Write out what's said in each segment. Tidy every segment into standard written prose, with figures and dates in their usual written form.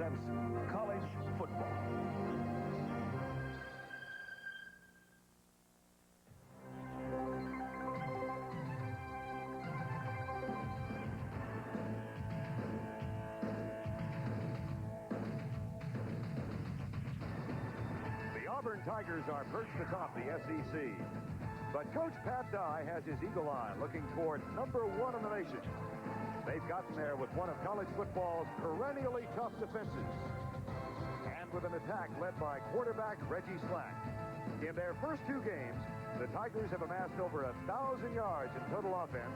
presents college football. The Auburn Tigers are perched atop the SEC. But Coach Pat Dye has his eagle eye looking toward #1 in the nation. They've gotten there with one of college football's perennially tough defenses. And with an attack led by quarterback Reggie Slack. In their first 2 games, the Tigers have amassed over 1,000 yards in total offense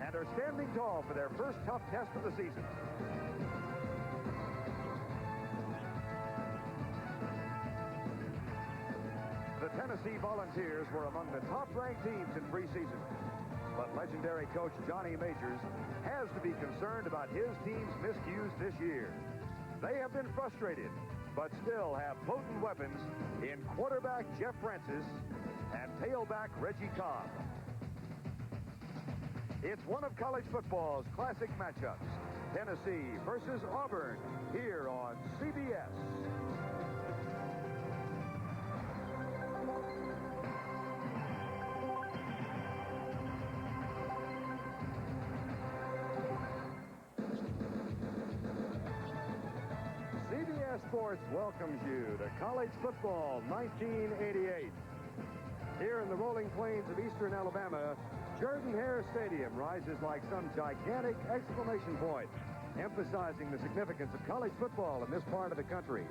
and are standing tall for their first tough test of the season. The Tennessee Volunteers were among the top-ranked teams in preseason. But legendary coach Johnny Majors has to be concerned about his team's miscues this year. They have been frustrated, but still have potent weapons in quarterback Jeff Francis and tailback Reggie Cobb. It's one of college football's classic matchups, Tennessee versus Auburn, here on CBS. CBS Sports welcomes you to college football 1988. Here in the rolling plains of eastern Alabama, Jordan-Hare Stadium rises like some gigantic exclamation point, emphasizing the significance of college football in this part of the country.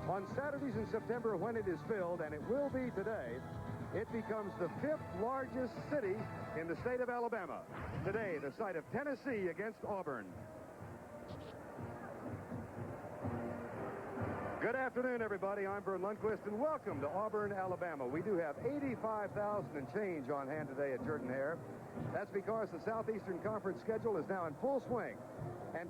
On Saturdays in September, when it is filled, and it will be today, it becomes the 5th largest city in the state of Alabama. Today, the site of Tennessee against Auburn. Good afternoon, everybody. I'm Vern Lundquist, and welcome to Auburn, Alabama. We do have 85,000 and change on hand today at Jordan-Hare. That's because the Southeastern Conference schedule is now in full swing. And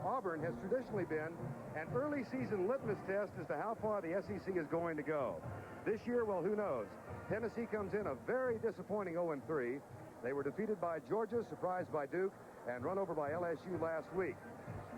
Auburn has traditionally been an early season litmus test as to how far the SEC is going to go. This year, well, who knows? Tennessee comes in a very disappointing 0-3. They were defeated by Georgia, surprised by Duke, and run over by LSU last week.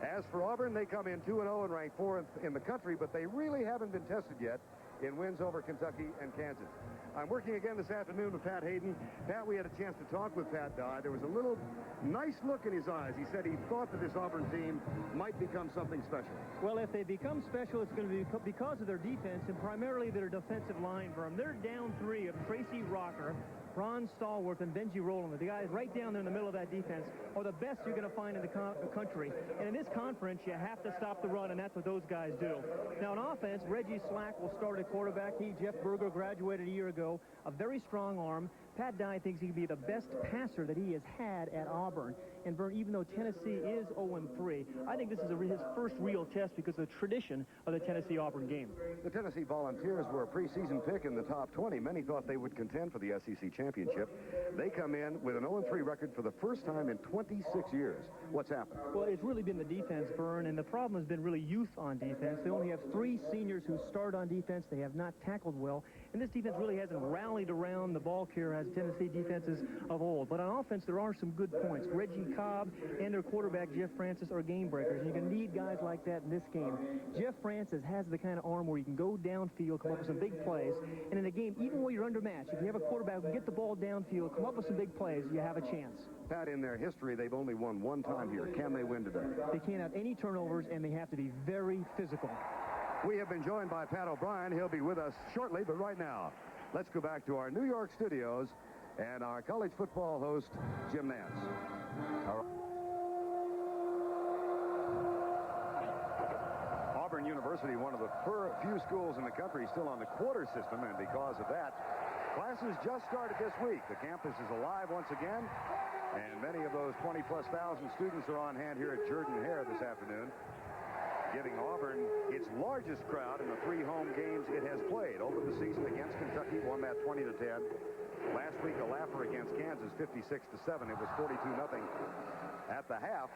As for Auburn, they come in 2-0 and ranked 4th in the country, but they really haven't been tested yet in wins over Kentucky and Kansas. I'm working again this afternoon with Pat Hayden. Pat, we had a chance to talk with Pat Dye. There was a little nice look in his eyes. He said he thought that this Auburn team might become something special. Well, if they become special, it's going to be because of their defense and primarily their defensive line. They're down 3 of Tracy Rocker, Ron Stallworth, and Benji Rowland. The guys right down there in the middle of that defense are the best you're going to find in the country. And in this conference, you have to stop the run, and that's what those guys do. Now, on offense, Reggie Slack will start at quarterback. Jeff Berger, graduated a year ago. A very strong arm. Pat Dye thinks he can be the best passer that he has had at Auburn. And Vern, even though Tennessee is 0-3, I think this is his first real test because of the tradition of the Tennessee-Auburn game. The Tennessee Volunteers were a preseason pick in the top 20. Many thought they would contend for the SEC championship. They come in with an 0-3 record for the first time in 26 years. What's happened? Well, it's really been the defense, Vern, and the problem has been really youth on defense. They only have 3 seniors who start on defense. They have not tackled well, and this defense really hasn't rallied around the ball carrier as Tennessee defenses of old. But on offense, there are some good points. Reggie Cobb and their quarterback, Jeff Francis, are game breakers. And you're going to need guys like that in this game. Jeff Francis has the kind of arm where you can go downfield, come up with some big plays. And in a game, even when you're undermatched, if you have a quarterback who can get the ball downfield, come up with some big plays, you have a chance. Pat, in their history, they've only won 1 time here. Can they win today? They can't have any turnovers, and they have to be very physical. We have been joined by Pat O'Brien. He'll be with us shortly, but right now, let's go back to our New York studios and our college football host, Jim Nance. Auburn University, one of the few schools in the country still on the quarter system, and because of that, classes just started this week. The campus is alive once again, and many of those 20-plus thousand students are on hand here at Jordan-Hare this afternoon, giving Auburn its largest crowd in the 3 home games it has played. Opened the season against Kentucky, won that 20-10. Last week, a laugher against Kansas, 56-7. It was 42-0 at the half.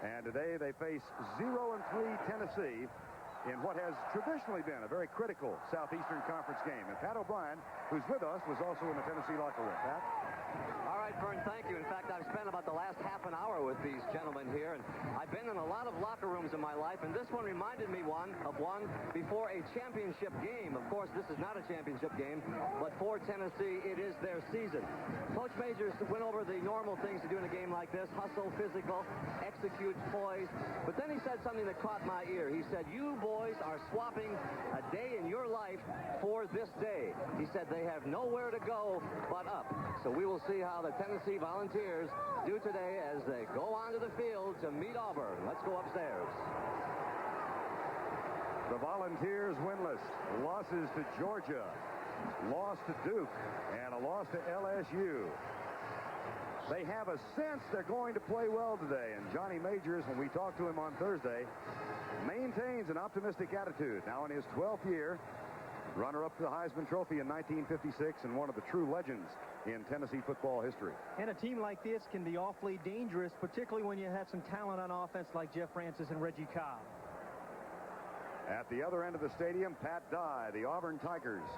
And today they face 0-3 Tennessee in what has traditionally been a very critical Southeastern Conference game. And Pat O'Brien, who's with us, was also in the Tennessee locker room. Pat? All right, Vern, thank you. In fact, I've spent about the last half an hour with these gentlemen here, and I've been in a lot of locker rooms in my life, and this one reminded me of one before a championship game. Of course, this is not a championship game, but for Tennessee, it is their season. Coach Majors went over the normal things to do in a game like this: hustle, physical, execute, poise. But then he said something that caught my ear. He said, you boys are swapping a day in your life for this day. He said they have nowhere to go but up. So we will see how the Tennessee Volunteers do today as they go onto the field to meet Auburn. Let's go upstairs. The Volunteers winless. Losses to Georgia, loss to Duke, and a loss to LSU. They have a sense they're going to play well today, and Johnny Majors, when we talked to him on Thursday, maintains an optimistic attitude. Now in his 12th year, runner-up to the Heisman Trophy in 1956 and one of the true legends in Tennessee football history. And a team like this can be awfully dangerous, particularly when you have some talent on offense like Jeff Francis and Reggie Cobb. At the other end of the stadium, Pat Dye, the Auburn Tigers,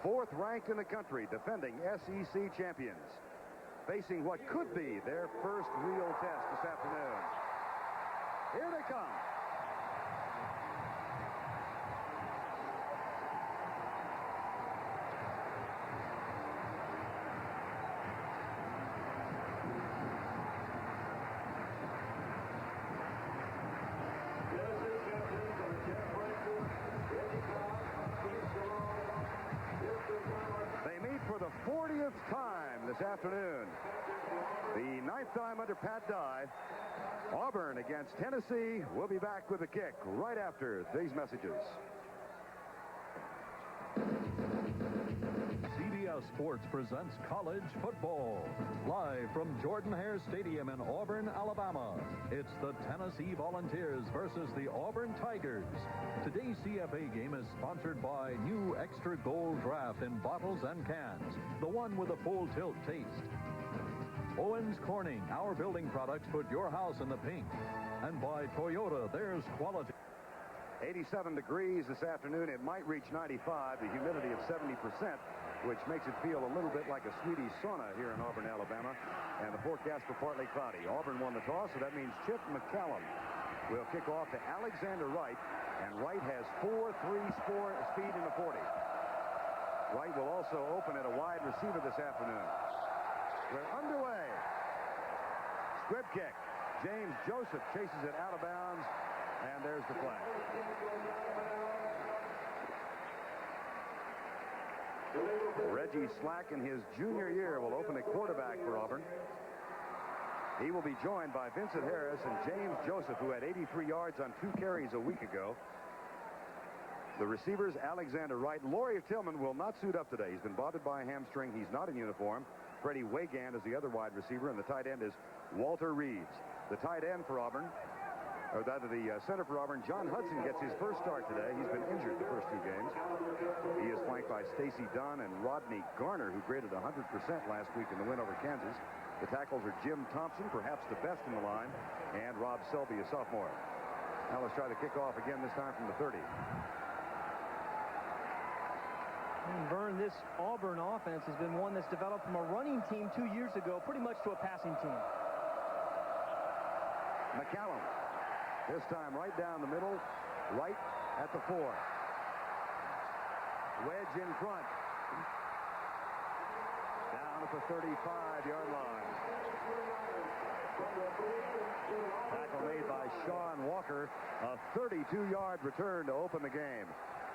4th ranked in the country, defending SEC champions, facing what could be their first real test this afternoon. Here they come. For the 40th time this afternoon, the 9th time under Pat Dye. Auburn against Tennessee. We'll be back with a kick right after these messages. CBS Sports presents college football. Live from Jordan-Hare Stadium in Auburn, Alabama. It's the Tennessee Volunteers versus the Auburn Tigers. Today's CFA game is sponsored by new Extra Gold Draft in bottles and cans. The one with a full tilt taste. Owens Corning, our building products put your house in the pink. And by Toyota, there's quality. 87 degrees this afternoon. It might reach 95. The humidity of 70%, which makes it feel a little bit like a Swedish sauna here in Auburn, Alabama. And the forecast for partly cloudy. Auburn won the toss, so that means Chip McCallum will kick off to Alexander Wright. And Wright has 4.3 speed in the 40. Wright will also open at a wide receiver this afternoon. We're underway. Squib kick. James Joseph chases it out of bounds, and there's the flag. Reggie Slack in his junior year will open at quarterback for Auburn. He will be joined by Vincent Harris and James Joseph, who had 83 yards on 2 carries a week ago. The receivers, Alexander Wright. Laurie Tillman will not suit up today. He's been bothered by a hamstring. He's not in uniform. Freddie Wagand is the other wide receiver, and the tight end is Walter Reeves. The tight end for Auburn, or rather the center for Auburn, John Hudson, gets his first start today. He's been injured the first 2 games. He is flanked by Stacy Dunn and Rodney Garner, who graded 100% last week in the win over Kansas. The tackles are Jim Thompson, perhaps the best in the line, and Rob Selby, a sophomore. Now let's try the kickoff again, this time from the 30. And Vern, this Auburn offense has been one that's developed from a running team 2 years ago, pretty much to a passing team. McCallum, this time right down the middle, right at the 4. Wedge in front. Down at the 35-yard line. Tackle made by Sean Walker. A 32-yard return to open the game.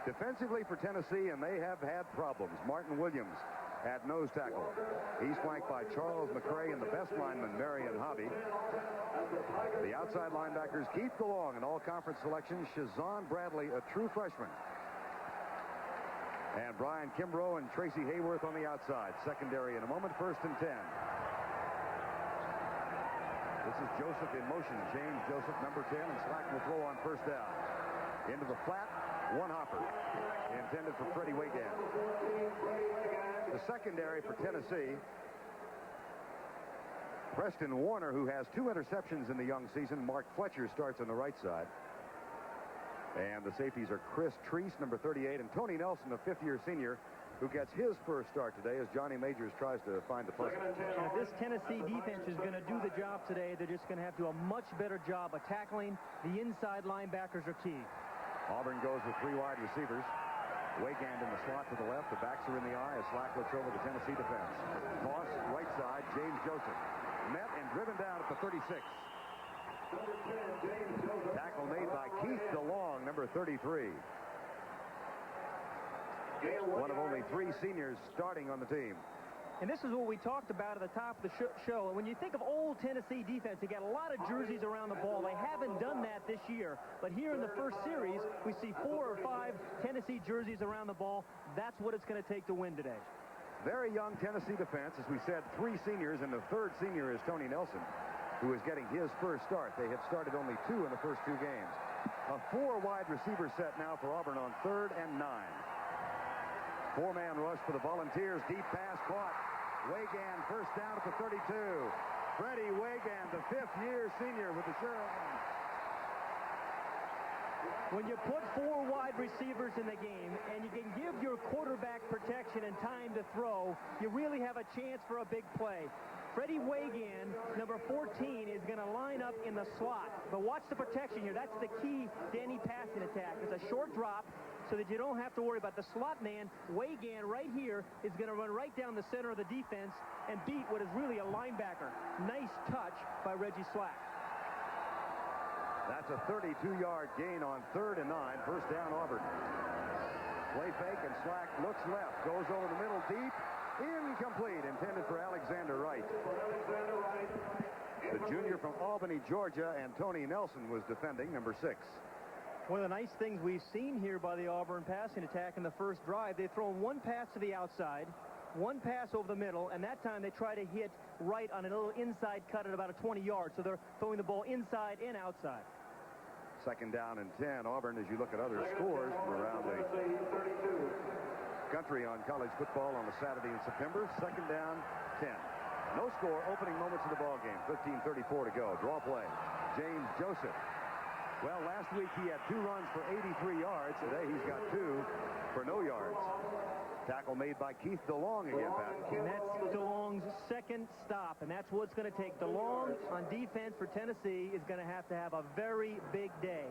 Defensively for Tennessee, and they have had problems. Martin Williams at nose tackle. He's flanked by Charles McCray and the best lineman, Marion Hobby. The outside linebackers, Keith DeLong, an all-conference selection. Shazon Bradley, a true freshman. And Brian Kimbrough and Tracy Hayworth on the outside. Secondary in a moment, 1st and 10. This is Joseph in motion. James Joseph, number 10, and Slack will throw on 1st down. Into the flat, one hopper, intended for Freddie Wagand. The secondary for Tennessee, Preston Warner, who has 2 interceptions in the young season. Mark Fletcher starts on the right side. And the safeties are Chris Treese, number 38, and Tony Nelson, a 5th-year senior, who gets his first start today as Johnny Majors tries to find the puzzle. And if this Tennessee defense is going to do the job today, they're just going to have to do a much better job of tackling. The inside linebackers are key. Auburn goes with 3 wide receivers. Wegand in the slot to the left. The backs are in the eye as Slack looks over the Tennessee defense. Toss, right side, James Joseph. Met and driven down at the 36. Tackle made by Keith DeLong, number 33. One of only 3 seniors starting on the team. And this is what we talked about at the top of the show. And when you think of old Tennessee defense, they got a lot of jerseys around the ball. They haven't done that this year. But here in the first series, we see 4 or 5 Tennessee jerseys around the ball. That's what it's going to take to win today. Very young Tennessee defense. As we said, 3 seniors, and the 3rd senior is Tony Nelson, who is getting his first start. They have started only 2 in the first 2 games. A 4 wide receiver set now for Auburn on 3rd and 9. 4-man rush for the Volunteers. Deep pass caught. Wegand first down at the 32. Freddie Wegand, the 5th-year senior with the Sherman. When you put 4 wide receivers in the game and you can give your quarterback protection and time to throw, you really have a chance for a big play. Freddie Wegand, number 14, is going to line up in the slot. But watch the protection here. That's the key to any passing attack. It's a short drop so that you don't have to worry about the slot man. Wegand right here is going to run right down the center of the defense and beat what is really a linebacker. Nice touch by Reggie Slack. That's a 32-yard gain on 3rd and 9. First down, Auburn. Play fake, and Slack looks left. Goes over the middle deep. Incomplete. Intended for Alexander Wright. The junior from Albany, Georgia, and Tony Nelson was defending, number 6. One of the nice things we've seen here by the Auburn passing attack in the first drive, they've thrown 1 pass to the outside, 1 pass over the middle, and that time they try to hit Wright on a little inside cut at about a 20 yards. So they're throwing the ball inside and outside. 2nd down and 10. Auburn, as you look at other scores from around the country on college football on a Saturday in September, 2nd down, 10. No score, opening moments of the ball game. 15:34 to go. Draw play. James Joseph. Well, last week he had 2 runs for 83 yards. Today he's got 2 for no yards. Tackle made by Keith DeLong again, Pat. And that's DeLong's 2nd stop, and that's what it's going to take. DeLong on defense for Tennessee is going to have a very big day.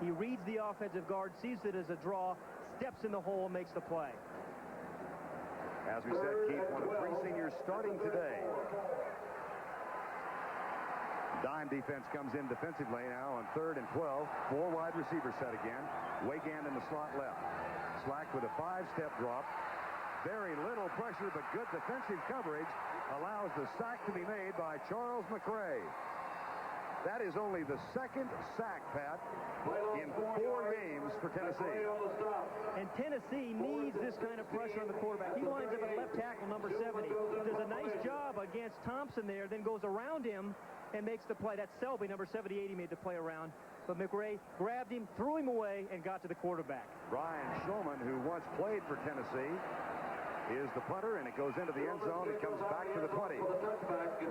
He reads the offensive guard, sees it as a draw, steps in the hole, and makes the play. As we said, Keith, one of 3 seniors starting today. Dime defense comes in defensively now on 3rd and 12. 4 wide receiver set again. Wegand in the slot left. Slack with a 5-step drop. Very little pressure, but good defensive coverage allows the sack to be made by Charles McRae. That is only the 2nd sack, Pat, in 4 games for Tennessee. And Tennessee needs this kind of pressure on the quarterback. He lines up at left tackle, number 70. Does a nice job against Thompson there, then goes around him and makes the play. That's Selby, number 78, he made the play around. But McRae grabbed him, threw him away, and got to the quarterback. Brian Shulman, who once played for Tennessee, is the punter, and it goes into the end zone. It comes back to the 20.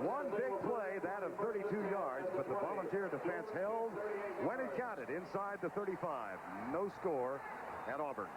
One big play, that of 32 yards, but the Volunteer defense held when it counted inside the 35. No score at Auburn.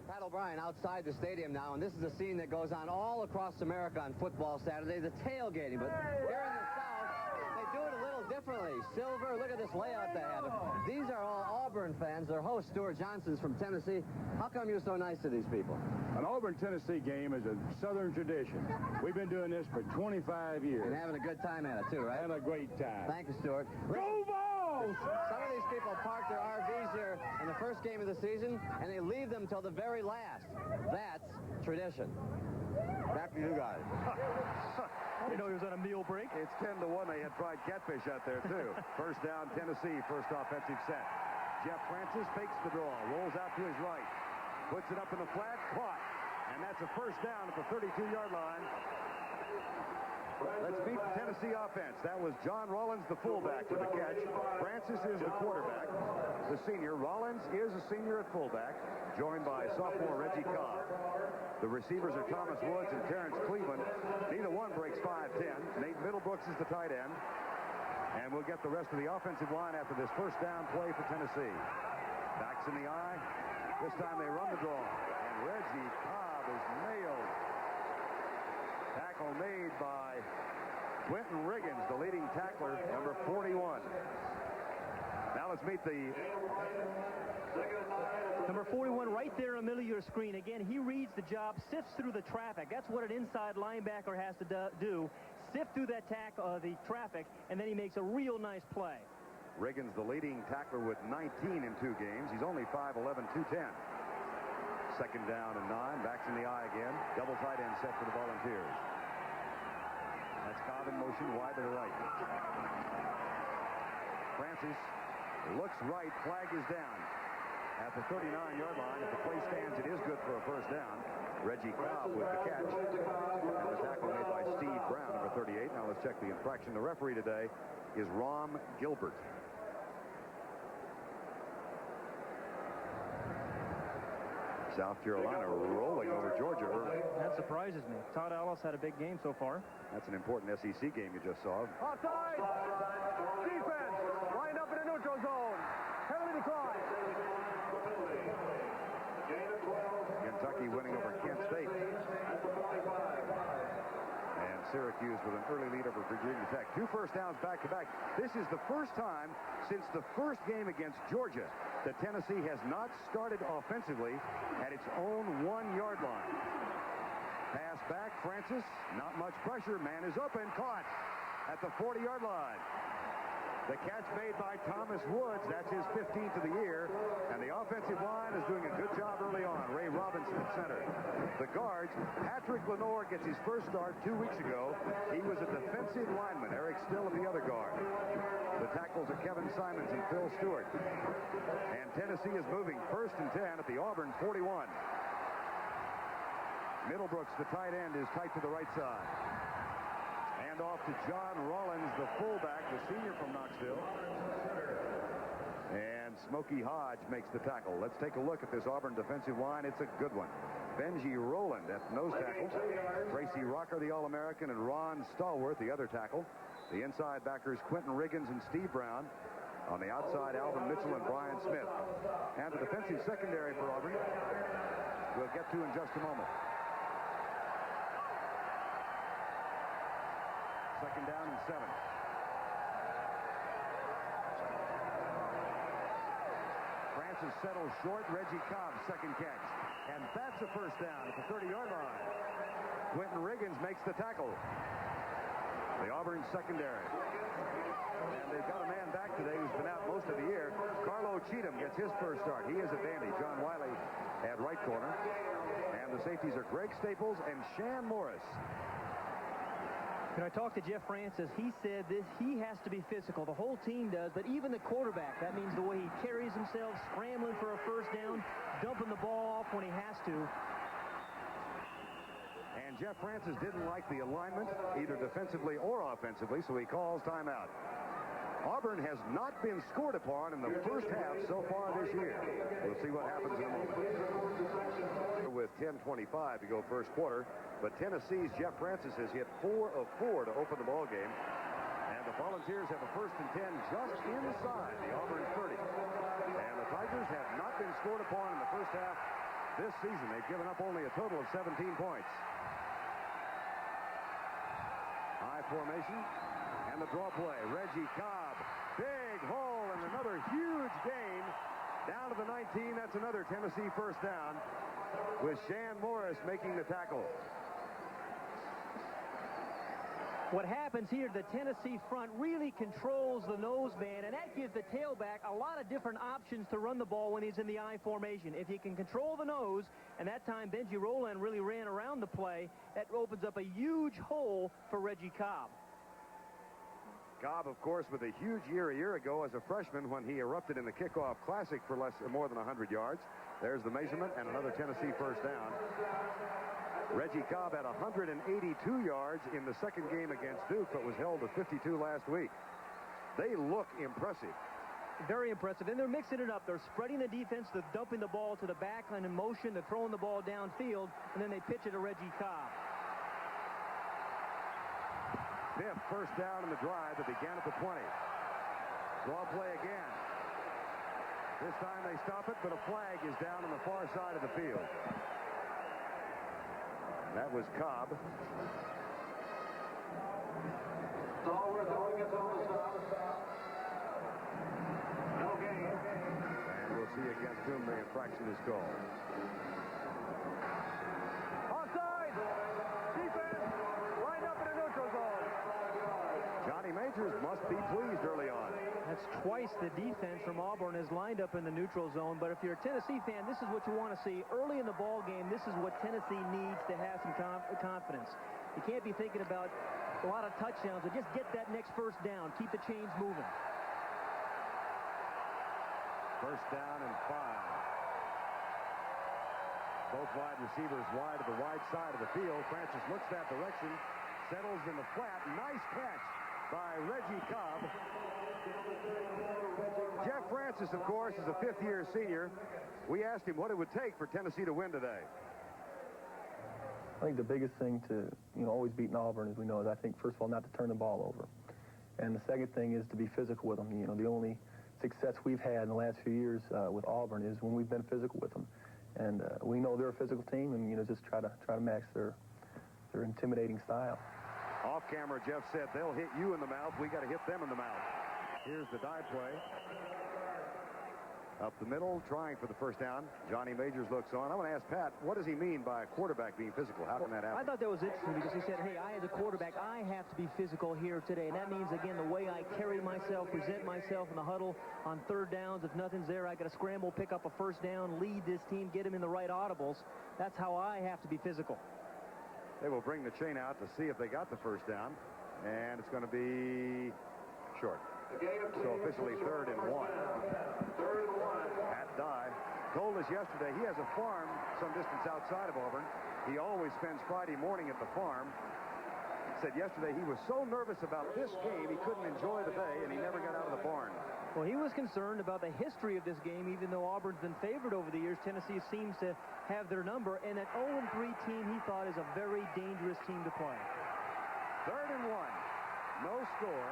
Pat O'Brien outside the stadium now, and this is a scene that goes on all across America on football Saturday, the tailgating. But here in the South, they do it a little differently. Silver, look at this layout they have. These are all Auburn fans. Their host, Stuart Johnson's from Tennessee. How come you're so nice to these people? An Auburn-Tennessee game is a Southern tradition. We've been doing this for 25 years. And having a good time at it, too, right? Having a great time. Thank you, Stuart. Go Vols! Some of these people park their RVs here in the first game of the season, and they leave them till the very last. That's tradition. Back to you guys. I didn't know he was on a meal break. It's 10-1. They had fried catfish out there, too. First down, Tennessee, first offensive set. Jeff Francis fakes the draw, rolls out to his right, puts it up in the flat, caught. And that's a first down at the 32-yard line. Let's meet the Tennessee offense. That was John Rollins, the fullback, with the catch. Francis is the quarterback, the senior. Rollins is a senior at fullback, joined by sophomore Reggie Cobb. The receivers are Thomas Woods and Terrence Cleveland. Neither one breaks 5'10". Nate Middlebrooks is the tight end. And we'll get the rest of the offensive line after this first down play for Tennessee. Backs in the eye. This time they run the draw. And Reggie Cobb is nailed. Tackle made by Quentin Riggins, the leading tackler, number 41. Now let's meet the Number 41 right there in the middle of your screen. Again, he reads the job, sifts through the traffic. That's what an inside linebacker has to do. Sift through that the traffic, and then he makes a real nice play. Riggins, the leading tackler with 19 in 2 games. He's only 5'11", 210. Second down and 9. Backs in the eye again. Double tight end set for the Volunteers. That's Cobb in motion wide to the right. Francis looks right. Flag is down at the 39-yard line. If the play stands, it is good for a first down. Reggie Cobb with the catch. And the tackle made by Steve Brown, number 38. Now let's check the infraction. The referee today is Rom Gilbert. South Carolina rolling over Georgia early. That surprises me. Todd Ellis had a big game so far. That's an important SEC game you just saw. Offside! Defense! Lined up in the neutral zone. Penalty decline. Kentucky winning over Kent State. And Syracuse with an early lead over Virginia Tech. 2 first downs back-to-back. This is the first time since the first game against Georgia that Tennessee has not started offensively at its own 1-yard line. Pass back, Francis. Not much pressure. Man is open. Caught at the 40-yard line. The catch made by Thomas Woods. That's his 15th of the year. And the offensive line is doing a good job early on. Ray Robinson at center. The guards, Patrick Lenore gets his first start 2 weeks ago. He was a defensive lineman. Eric Still at the other guard. The tackles are Kevin Simons and Phil Stewart. And Tennessee is moving 1st and 10 at the Auburn 41. Middlebrooks, the tight end, is tight to the right side. Hand off to John Rollins, the fullback, the senior from Knoxville. And Smokey Hodge makes the tackle. Let's take a look at this Auburn defensive line. It's a good one. Benji Rowland at nose tackle. Tracy Rocker, the All-American, and Ron Stallworth, the other tackle. The inside backers, Quentin Riggins and Steve Brown. On the outside, Alvin Mitchell and Brian Smith. And the defensive secondary for Auburn we'll get to in just a moment. Second down and 7. Francis settles short. Reggie Cobb, second catch. And that's a first down at the 30-yard line. Quentin Riggins makes the tackle. The Auburn secondary. And they've got a man back today who's been out most of the year. Carlo Cheatham gets his first start. He is a dandy. John Wiley at right corner. And the safeties are Greg Staples and Shan Morris. When I talked to Jeff Francis, he said he has to be physical. The whole team does, but even the quarterback. That means the way he carries himself, scrambling for a first down, dumping the ball off when he has to. And Jeff Francis didn't like the alignment, either defensively or offensively, so he calls timeout. Auburn has not been scored upon in the first half so far this year. We'll see what happens in a moment. With 10:25 to go first quarter, but Tennessee's Jeff Francis has hit 4 of 4 to open the ball game. And the Volunteers have a 1st and 10 just inside the Auburn 30. And the Tigers have not been scored upon in the first half this season. They've given up only a total of 17 points. High formation. And the draw play. Reggie Cobb. Big hole and another huge gain. Down to the 19. That's another Tennessee first down with Shan Morris making the tackle. What happens here, the Tennessee front really controls the nose man, and that gives the tailback a lot of different options to run the ball when he's in the I formation. If you can control the nose, and that time Benji Rowland really ran around the play, that opens up a huge hole for Reggie Cobb. Cobb, of course, with a huge year a year ago as a freshman when he erupted in the kickoff classic for more than 100 yards. There's the measurement and another Tennessee first down. Reggie Cobb had 182 yards in the second game against Duke, but was held to 52 last week. They look impressive. Very impressive. And they're mixing it up. They're spreading the defense. They're dumping the ball to the back line in motion. They're throwing the ball downfield, and then they pitch it to Reggie Cobb. 5th first down in the drive that began at the 20. Draw play again. This time they stop it, but a flag is down on the far side of the field. That was Cobb. And we'll see against whom the infraction is called. Offside! Defense lined up in a neutral zone. Johnny Majors must be pleased early on. That's twice the defense from Auburn is lined up in the neutral zone. But if you're a Tennessee fan, this is what you want to see. Early in the ball game, this is what Tennessee needs to have some confidence. You can't be thinking about a lot of touchdowns, but just get that next first down. Keep the chains moving. First down and 5. Both wide receivers wide to the wide side of the field. Francis looks that direction, settles in the flat. Nice catch by Reggie Cobb. Jeff Francis, of course, is a fifth-year senior. We asked him what it would take for Tennessee to win today. I think the biggest thing to, always beating Auburn, as we know, is I think, first of all, not to turn the ball over. And the second thing is to be physical with them. The only success we've had in the last few years with Auburn is when we've been physical with them. And we know they're a physical team, and, just try to match their intimidating style. Off camera, Jeff said, they'll hit you in the mouth. We got to hit them in the mouth. Here's the dive play. Up the middle, trying for the first down. Johnny Majors looks on. I want to ask Pat, what does he mean by a quarterback being physical? How can that happen? I thought that was interesting because he said, hey, I as a quarterback, I have to be physical here today. And that means, again, the way I carry myself, present myself in the huddle on third downs. If nothing's there, I got to scramble, pick up a first down, lead this team, get him in the right audibles. That's how I have to be physical. They will bring the chain out to see if they got the first down. And it's going to be short. So officially 3rd and 1. Pat Dye told us yesterday he has a farm some distance outside of Auburn. He always spends Friday morning at the farm. Said yesterday he was so nervous about this game he couldn't enjoy the day, and he never got out of the barn. Well, he was concerned about the history of this game. Even though Auburn's been favored over the years, Tennessee seems to have their number. And an 0-3 team he thought is a very dangerous team to play. 3rd and 1. No score.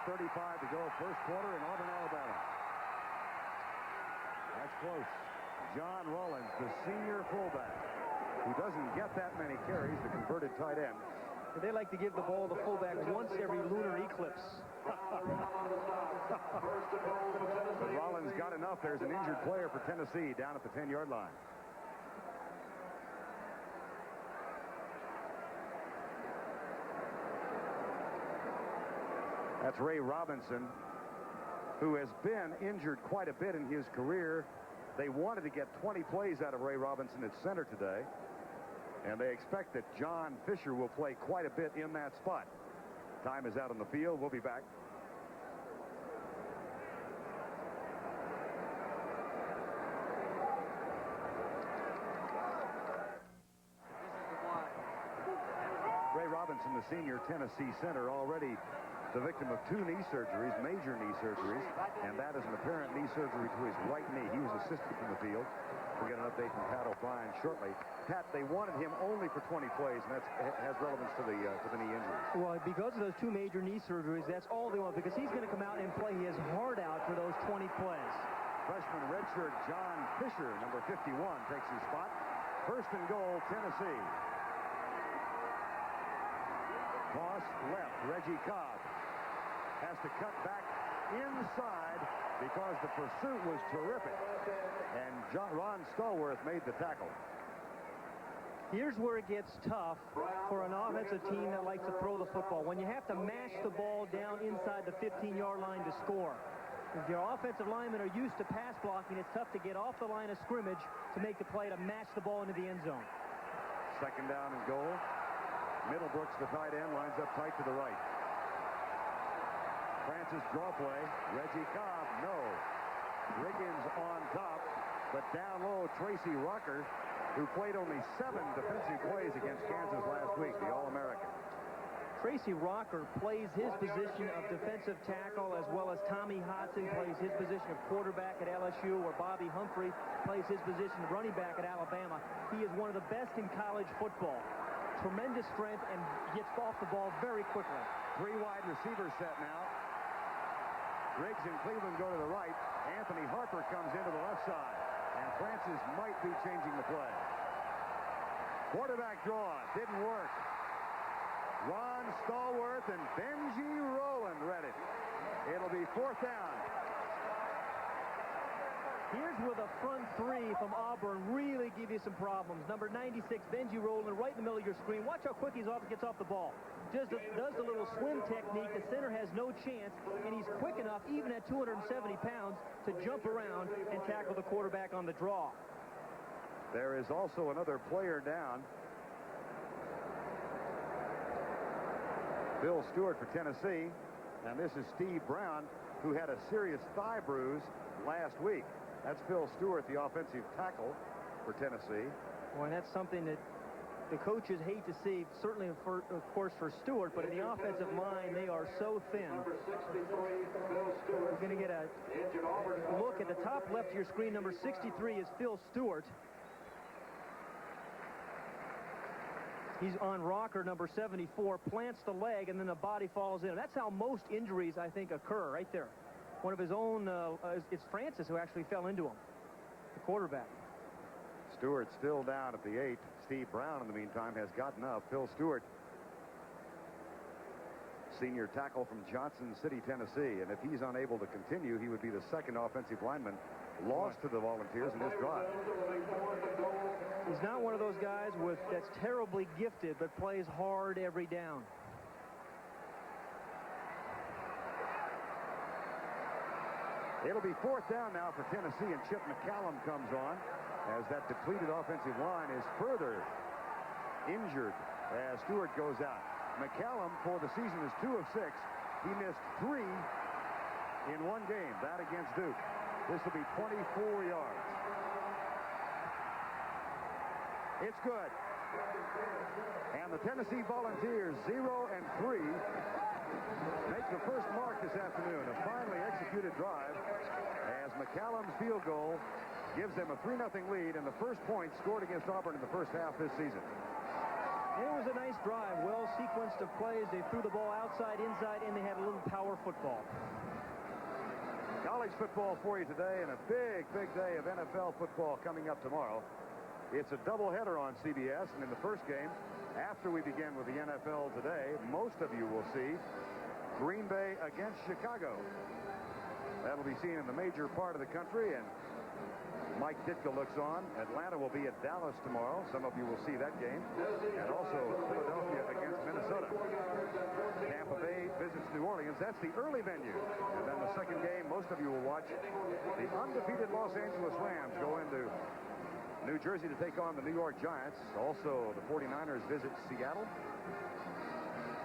8:35 to go, first quarter in Auburn, Alabama. That's close. John Rollins, the senior fullback, who doesn't get that many carries, the converted tight end. They like to give the ball to fullback once every lunar eclipse. But Rollins got enough. There's an injured player for Tennessee down at the 10-yard line. That's Ray Robinson, who has been injured quite a bit in his career. They wanted to get 20 plays out of Ray Robinson at center today, and they expect that John Fisher will play quite a bit in that spot. Time is out on the field. We'll be back. Ray Robinson, the senior Tennessee center, already the victim of 2 knee surgeries, major knee surgeries, and that is an apparent knee surgery to his right knee. He was assisted from the field. We'll get an update from Pat O'Brien shortly. Pat, they wanted him only for 20 plays, and that has relevance to the knee injuries. Well, because of those 2 major knee surgeries, that's all they want, because he's going to come out and play his heart out for those 20 plays. Freshman redshirt John Fisher, number 51, takes his spot. First and goal, Tennessee. Toss left, Reggie Cobb has to cut back inside because the pursuit was terrific. And Ron Stallworth made the tackle. Here's where it gets tough for an offensive team that likes to throw the football. When you have to mash the ball down inside the 15-yard line to score. If your offensive linemen are used to pass blocking, it's tough to get off the line of scrimmage to make the play to match the ball into the end zone. Second down and goal. Middlebrooks, the tight end, lines up tight to the right. Francis draw play. Reggie Cobb, no. Riggins on top, but down low, Tracy Rocker, who played only 7 defensive plays against Kansas last week, the All-American. Tracy Rocker plays his position of defensive tackle, as well as Tommy Hodson plays his position of quarterback at LSU, or Bobby Humphrey plays his position of running back at Alabama. He is one of the best in college football. Tremendous strength and gets off the ball very quickly. 3 wide receiver set now. Riggs and Cleveland go to the right. Anthony Harper comes into the left side. And Francis might be changing the play. Quarterback draw. Didn't work. Ron Stallworth and Benji Rowland read it. It'll be 4th down. Here's where the front three from Auburn really give you some problems. Number 96, Benji Rowland, right in the middle of your screen. Watch how quick he gets off the ball. Just does the little swim technique. The center has no chance, and he's quick enough, even at 270 pounds, to jump around and tackle the quarterback on the draw. There is also another player down. Phil Stewart for Tennessee, and this is Steve Brown, who had a serious thigh bruise last week. That's Phil Stewart, the offensive tackle for Tennessee. Well, and that's something that the coaches hate to see, certainly, of course, for Stewart, but in the offensive line, they are so thin. We're going to get a look at the top left of your screen. Number 63 is Phil Stewart. He's on rocker number 74, plants the leg, and then the body falls in. That's how most injuries, I think, occur right there. One of his own, it's Francis who actually fell into him, the quarterback. Stewart still down at the 8. Steve Brown, in the meantime, has gotten up. Phil Stewart, senior tackle from Johnson City, Tennessee. And if he's unable to continue, he would be the second offensive lineman lost to the Volunteers in this drive. He's not one of those guys that's terribly gifted, but plays hard every down. It'll be 4th down now for Tennessee, and Chip McCallum comes on as that depleted offensive line is further injured as Stewart goes out. McCallum for the season is 2 of 6. He missed 3 in one game, that against Duke. This will be 24 yards. It's good. And the Tennessee Volunteers, 0 and 3, make the first mark this afternoon. A finely executed drive as McCallum's field goal gives them a 3-0 lead, and the first point scored against Auburn in the first half this season. It was a nice drive, well sequenced of plays. They threw the ball outside, inside, and they had a little power football. College football for you today, and a big, big day of NFL football coming up tomorrow. It's a doubleheader on CBS, and in the first game, after we begin with the NFL today, most of you will see Green Bay against Chicago. That'll be seen in the major part of the country, and Mike Ditka looks on. Atlanta will be at Dallas tomorrow. Some of you will see that game. And also Philadelphia against Minnesota. Tampa Bay visits New Orleans. That's the early venue. And then the second game, most of you will watch the undefeated Los Angeles Rams go into New Jersey to take on the New York Giants. Also, the 49ers visit Seattle.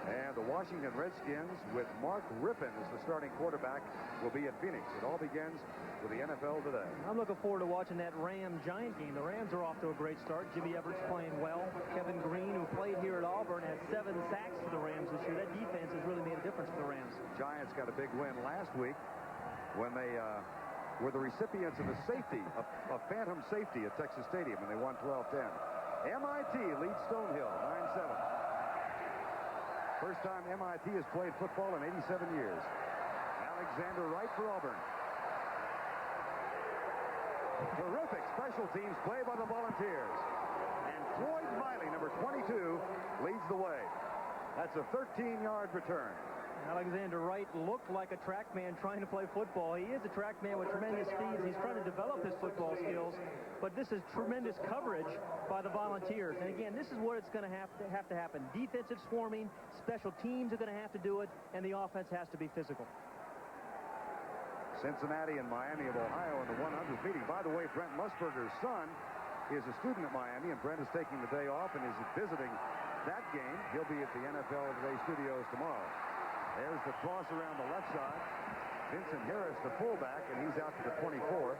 And the Washington Redskins, with Mark Rippon as the starting quarterback, will be at Phoenix. It all begins with the NFL today. I'm looking forward to watching that Ram-Giant game. The Rams are off to a great start. Jimmy Everett's playing well. Kevin Green, who played here at Auburn, has 7 sacks for the Rams this year. That defense has really made a difference for the Rams. Giants got a big win last week when they were the recipients of a safety, a phantom safety at Texas Stadium, and they won 12-10. MIT leads Stonehill 9-7. First time MIT has played football in 87 years. Alexander Wright for Auburn. Terrific special teams play by the Volunteers. And Floyd Miley, number 22, leads the way. That's a 13-yard return. Alexander Wright looked like a track man trying to play football. He is a track man with tremendous speeds. He's trying to develop his football skills, but this is tremendous coverage by the Volunteers. And again, this is what it's going to have to happen. Defensive swarming, special teams are going to have to do it, and the offense has to be physical. Cincinnati and Miami of Ohio in the 100 meeting. By the way, Brent Musburger's son is a student at Miami, and Brent is taking the day off and is visiting that game. He'll be at the NFL Today studios tomorrow. There's the cross around the left side. Vincent Harris, the fullback, and he's out to the 24.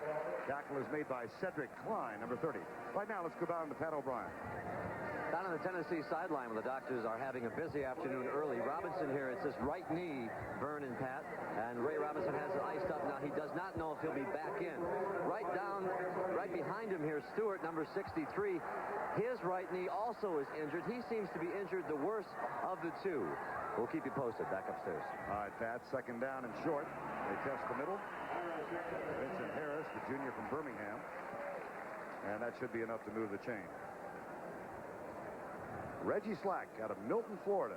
Tackle is made by Cedric Klein, number 30. Right now, let's go down to Pat O'Brien. Down on the Tennessee sideline, where the doctors are having a busy afternoon early. Robinson here, it's his right knee, Vern and Pat, and Ray Robinson has it iced up now. He does not know if he'll be back in. Right behind him here, Stewart, number 63. His right knee also is injured. He seems to be injured the worst of the two. We'll keep you posted. Back upstairs. All right, Pat, second down and short. They test the middle. Vincent Harris, the junior from Birmingham. And that should be enough to move the chain. Reggie Slack out of Milton, Florida.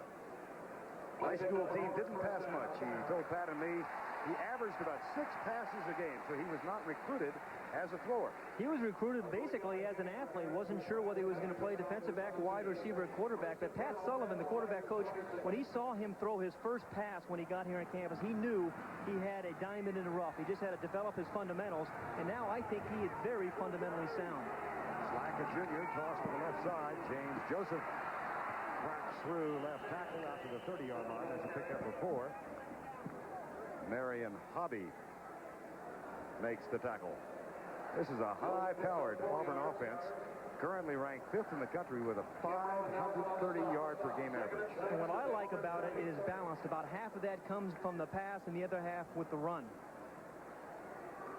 High school team didn't pass much. He told Pat and me he averaged about 6 passes a game, so he was not recruited as a thrower. He was recruited basically as an athlete. Wasn't sure whether he was going to play defensive back, wide receiver, or quarterback. But Pat Sullivan, the quarterback coach, when he saw him throw his first pass when he got here on campus, he knew he had a diamond in the rough. He just had to develop his fundamentals, and now I think he is very fundamentally sound. Slack, a junior, tossed to the left side. James Joseph cracks through left tackle out to the 30-yard line. That's a pickup of 4. Marion Hobby makes the tackle. This is a high-powered Auburn offense, currently ranked 5th in the country with a 530-yard per game average. And what I like about it is balanced. About half of that comes from the pass and the other half with the run.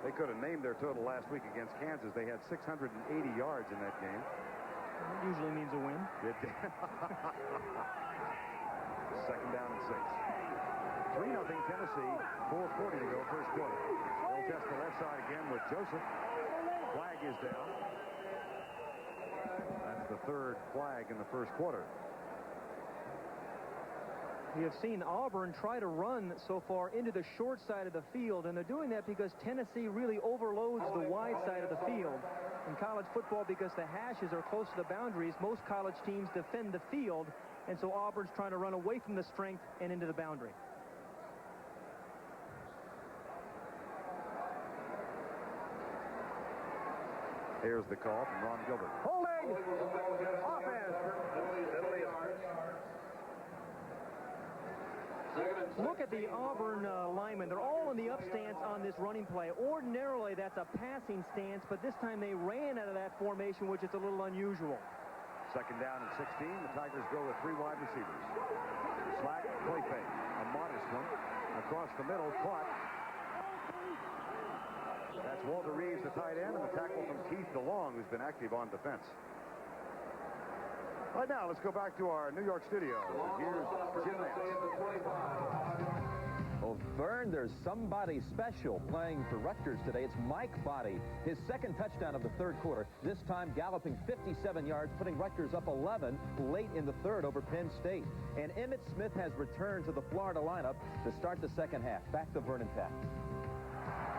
They could have named their total last week against Kansas. They had 680 yards in that game. That usually means a win. It did. Second down and 6. 3-0 Tennessee. 4:40 to go, first quarter. They'll test the left side again with Joseph. Flag is down. That's the 3rd flag in the first quarter. We have seen Auburn try to run so far into the short side of the field, and they're doing that because Tennessee really overloads the wide side of the field. In college football, because the hashes are close to the boundaries, most college teams defend the field, and so Auburn's trying to run away from the strength and into the boundary. Here's the call from Ron Gilbert. Holding! Offense! Look at the Auburn linemen. They're all in the up stance on this running play. Ordinarily, that's a passing stance, but this time they ran out of that formation, which is a little unusual. Second down and 16. The Tigers go with 3 wide receivers. Slack, play fake. A modest one. Across the middle, caught. That's Walter Reeves, the tight end, and the tackle from Keith DeLong, who's been active on defense. Right now, let's go back to our New York studio. Here's Jim Nance. Well, Vern, there's somebody special playing for Rutgers today. It's Mike Body. His second touchdown of the third quarter, this time galloping 57 yards, putting Rutgers up 11 late in the third over Penn State. And Emmitt Smith has returned to the Florida lineup to start the second half. Back to Vernon Pat.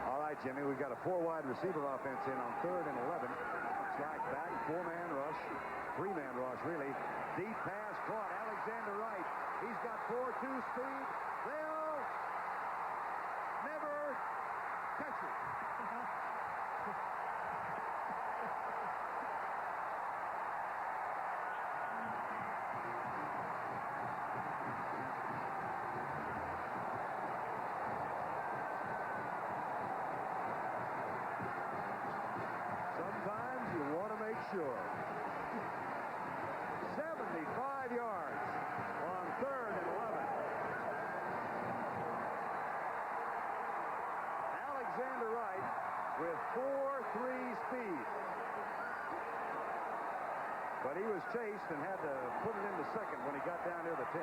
All right, Jimmy, we've got a 4 wide receiver offense in on 3rd and 11. Slack back, 4-man rush. 3-man rush, really. Deep pass caught. Alexander Wright. He's got 4-2 speed. They'll never catch it. Sometimes you want to make sure. 75 yards on 3rd and 11. Alexander Wright with 4-3 speed. But he was chased and had to put it into second when he got down near the 10.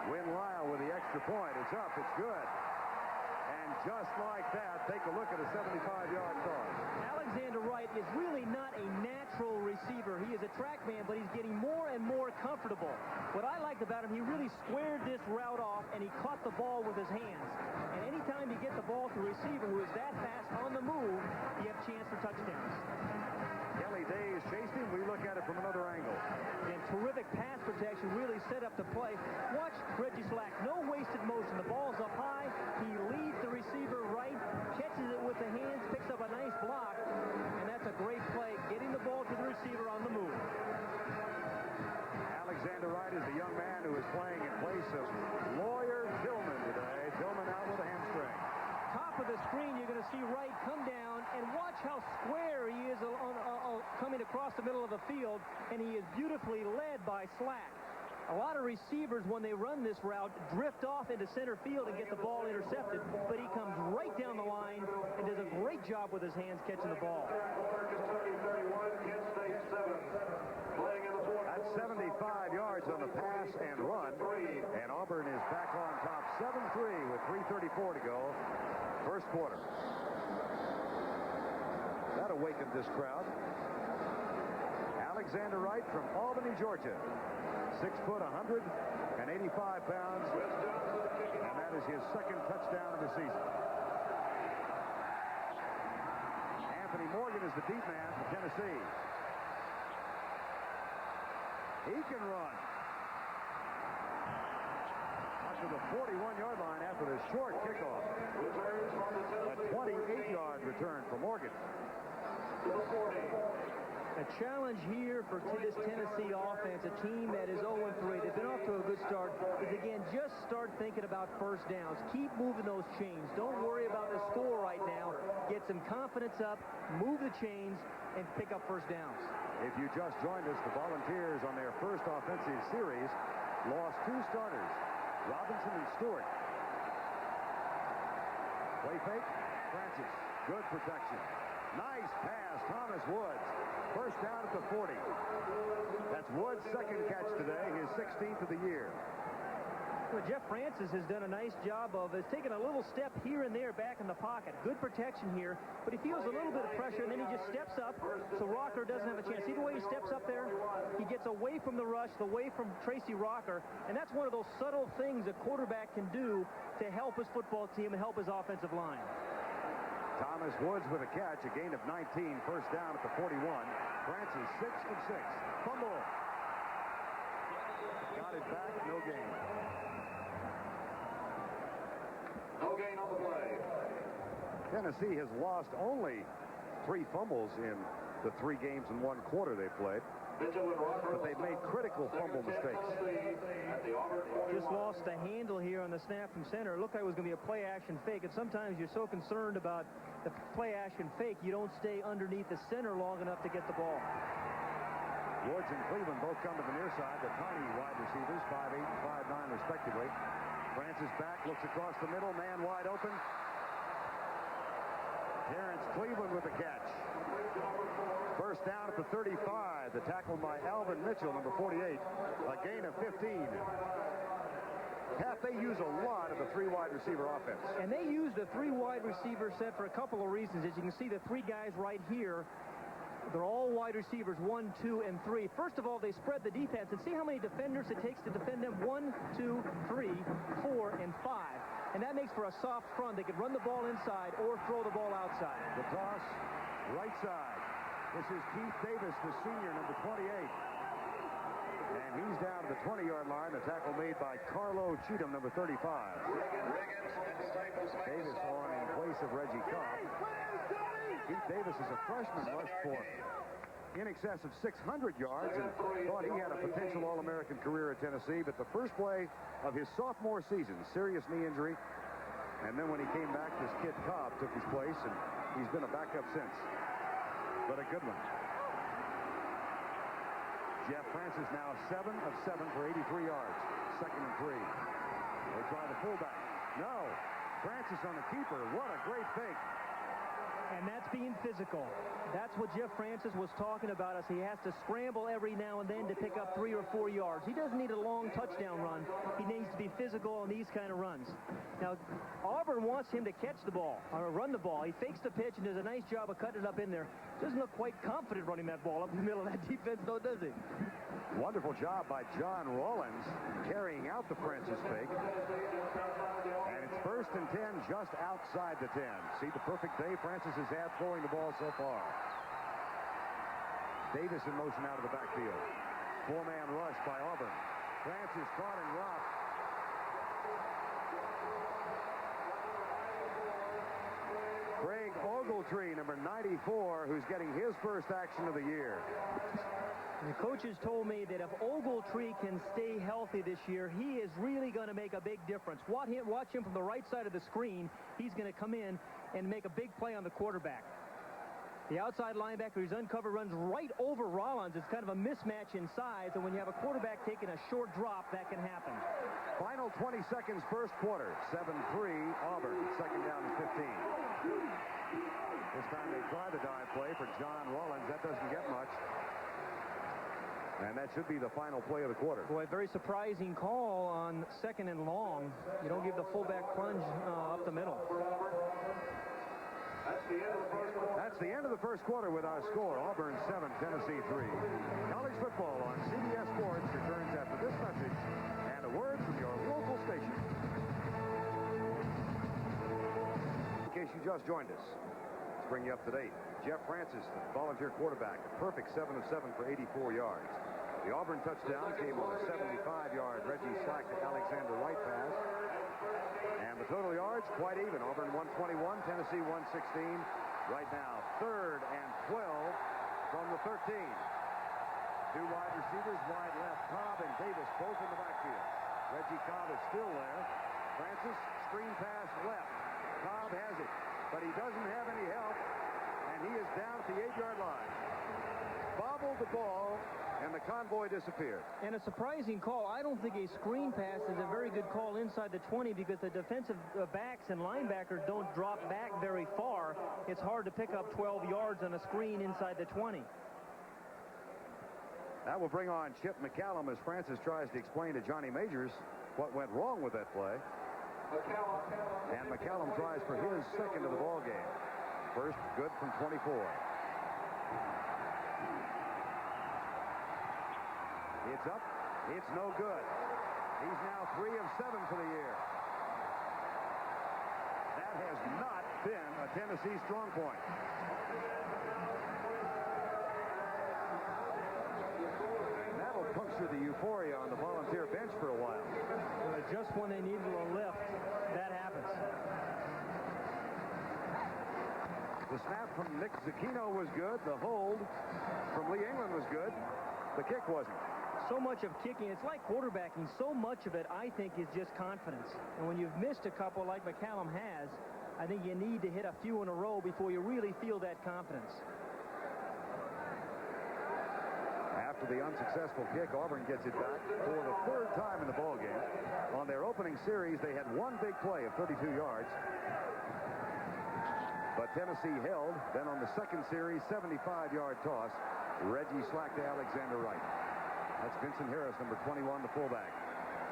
Win Lyle with the extra point. It's up. It's good. And just like that, take a look at a 75-yard toss. Alexander Wright is really not a natural receiver. He is a track man, but he's getting more and more comfortable. What I liked about him, he really squared this route off, and he caught the ball with his hands. And anytime you get the ball to a receiver who is that fast on the move, you have a chance for touchdowns. Kelly Days chased him. We look at it from another angle. And terrific pass protection, really set up the play. Watch Reggie Slack. No wasted motion. The ball's up high. He leads the receiver right, catches it with the hands, picks up a nice block, and that's a great play, getting the ball to the receiver on the move. Alexander Wright is the young man who is playing in place of Lawyer Tillman today. Tillman out with a hamstring. Top of the screen, you're going to see Wright come down, and watch how square he is coming across the middle of the field, and he is beautifully led by Slack. A lot of receivers, when they run this route, drift off into center field and get the ball intercepted, but he comes right down the line and does a great job with his hands catching the ball. That's 75 yards on the pass and run, and Auburn is back on top 7-3 with 3:34 to go. First quarter. That awakened this crowd. Alexander Wright from Albany, Georgia. 6 foot, 185 pounds. And that is his second touchdown of the season. Anthony Morgan is the deep man for Tennessee. He can run. To the 41-yard line after the short kickoff. A 28-yard return for Morgan. A challenge here for this Tennessee offense, a team that is 0-3. They've been off to a good start. Is again, just start thinking about first downs. Keep moving those chains. Don't worry about the score right now. Get some confidence up, move the chains, and pick up first downs. If you just joined us, the Volunteers on their first offensive series lost 2 starters. Robinson and Stewart. Play fake. Francis. Good protection. Nice pass. Thomas Woods. First down at the 40. That's Woods' second catch today, his 16th of the year. Well, Jeff Francis has done a nice job of taking a little step here and there back in the pocket. Good protection here, but he feels a little bit of pressure, and then he just steps up so Rocker doesn't have a chance. See the way he steps up there? He gets away from the rush, away from Tracy Rocker, and that's one of those subtle things a quarterback can do to help his football team and help his offensive line. Thomas Woods with a catch, a gain of 19, first down at the 41. Francis 6 of 6. Fumble. Got it back, no gain. No gain on the play. Tennessee has lost only 3 fumbles in the 3 games in 1 quarter they played. But they've made critical fumble mistakes. Just lost the handle here on the snap from center. It looked like it was going to be a play-action fake, and sometimes you're so concerned about the play-action fake, you don't stay underneath the center long enough to get the ball. Woods and Cleveland both come to the near side. The tiny wide receivers, 5'8" and 5'9" respectively. Francis back, looks across the middle, man wide open. Terrence Cleveland with a catch. First down at the 35. The tackle by Alvin Mitchell, number 48. A gain of 15. Pat, they use a lot of the 3 wide receiver offense. And they use the 3 wide receiver set for a couple of reasons. As you can see, the 3 guys right here, they're all wide receivers, 1, 2, and 3. First of all, they spread the defense, and see how many defenders it takes to defend them. 1, 2, 3, 4, and 5. And that makes for a soft front. They can run the ball inside or throw the ball outside. The toss, right side. This is Keith Davis, the senior, number 28. And he's down to the 20-yard line. The tackle made by Carlo Cheatham, number 35. Davis on in place of Reggie Cobb. Keith Davis is a freshman, rushed for in excess of 600 yards and thought he had a potential All-American career at Tennessee. But the first play of his sophomore season, serious knee injury. And then when he came back, this kid Cobb took his place, and he's been a backup since. But a good one. Jeff Francis now 7 of 7 for 83 yards. 2nd and 3. They try the fullback. No. Francis on the keeper. What a great fake. And that's being physical. That's what Jeff Francis was talking about, as he has to scramble every now and then to pick up 3 or 4 yards. He doesn't need a long touchdown run. He needs to be physical on these kind of runs. Now, Auburn wants him to catch the ball, or run the ball. He fakes the pitch and does a nice job of cutting it up in there. Doesn't look quite confident running that ball up in the middle of that defense, though, does he? Wonderful job by John Rollins carrying out the Francis fake. And it's 1st and 10 just outside the 10. See the perfect day Francis has had throwing the ball so far. Davis in motion out of the backfield. 4-man rush by Auburn. Francis caught and rocked. Greg Ogletree, number 94, who's getting his first action of the year. The coaches told me that if Ogletree can stay healthy this year, he is really going to make a big difference. Watch him from the right side of the screen. He's going to come in and make a big play on the quarterback. The outside linebacker who's uncovered runs right over Rollins. It's kind of a mismatch in size, and when you have a quarterback taking a short drop, that can happen. Final 20 seconds, first quarter. 7-3, Auburn. 2nd down and 15. This time they try the dive play for John Rollins. That doesn't get much. And that should be the final play of the quarter. Boy, very surprising call on 2nd and long. You don't give the fullback plunge up the middle. That's the end of the first quarter with our score. Auburn 7, Tennessee 3. College football on CBS Sports returns after this message and a word from your local station. In case you just joined us, let's bring you up to date. Jeff Francis, the volunteer quarterback, a perfect 7 of 7 for 84 yards. The Auburn touchdown came on a 75-yard Reggie Slack to Alexander Wright pass. And the total yards, quite even. Auburn 121, Tennessee 116. Right now, 3rd and 12 from the 13. Two wide receivers, wide left. Cobb and Davis both in the backfield. Reggie Cobb is still there. Francis, screen pass left. Cobb has it, but he doesn't have any help, and he is down at the 8-yard line. Bobbled the ball, and the convoy disappeared. And a surprising call. I don't think a screen pass is a very good call inside the 20 because the defensive backs and linebackers don't drop back very far. It's hard to pick up 12 yards on a screen inside the 20. That will bring on Chip McCallum as Francis tries to explain to Johnny Majors what went wrong with that play. And McCallum tries for his second of the ball game. First good from 24. It's up. It's no good. He's now 3 of 7 for the year. That has not been a Tennessee strong point. That'll puncture the euphoria on the volunteer bench for a while. Just when they needed a lift, that happens. The snap from Nick Zucchino was good. The hold from Lee England was good. The kick wasn't. So much of kicking, it's like quarterbacking. So much of it, I think, is just confidence. And when you've missed a couple like McCallum has, I think you need to hit a few in a row before you really feel that confidence. After the unsuccessful kick, Auburn gets it back for the 3rd time in the ballgame. On their opening series, they had one big play of 32 yards. But Tennessee held. Then on the second series, 75-yard toss. Reggie Slack to Alexander Wright. That's Vincent Harris, number 21, the fullback.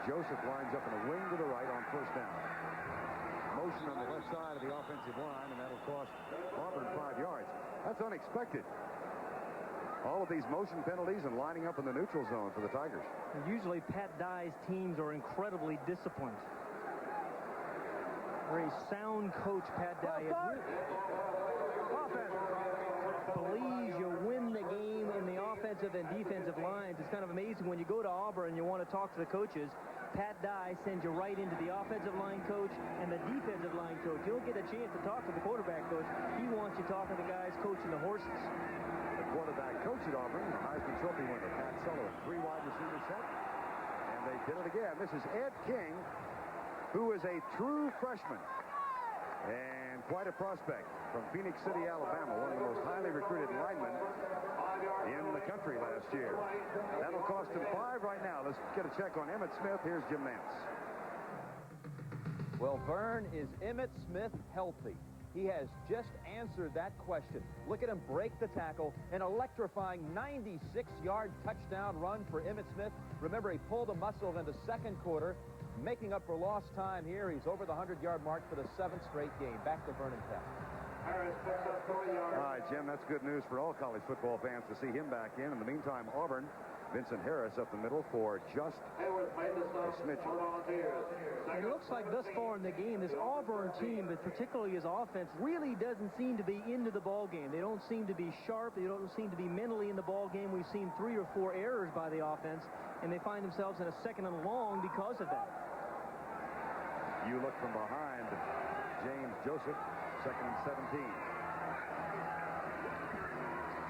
Joseph lines up in a wing to the right on first down. Motion on the left side of the offensive line, and that'll cost Auburn 5 yards. That's unexpected. All of these motion penalties and lining up in the neutral zone for the Tigers. And usually Pat Dye's teams are incredibly disciplined. Very sound coach, Pat Dye. Believes you win the game in the offensive and defensive lines. It's kind of amazing when you go to Auburn and you want to talk to the coaches. Pat Dye sends you right into the offensive line coach and the defensive line coach. You don't get a chance to talk to the quarterback coach. He wants you talking to the guys coaching the horses. The quarterback coach at Auburn, the Heisman Trophy winner, Pat Sullivan. 3 wide receiver set, and they did it again. This is Ed King, who is a true freshman and quite a prospect from Phoenix City, Alabama, one of the most highly recruited linemen in the country last year. That'll cost him 5 right now. Let's get a check on Emmitt Smith. Here's Jim Nance. Well, Vern, is Emmitt Smith healthy? He has just answered that question. Look at him break the tackle. An electrifying 96-yard touchdown run for Emmitt Smith. Remember, he pulled a muscle in the second quarter, making up for lost time here. He's over the 100-yard mark for the 7th straight game. Back to Vernon Pep. All right, Jim, that's good news for all college football fans to see him back in. In the meantime, Auburn, Vincent Harris up the middle for just a smidgen. It looks like thus far in the game, this Auburn team, but particularly his offense, really doesn't seem to be into the ball game. They don't seem to be sharp. They don't seem to be mentally in the ball game. We've seen 3 or 4 errors by the offense, and they find themselves in a 2nd and long because of that. You look from behind James Joseph, 2nd and 17.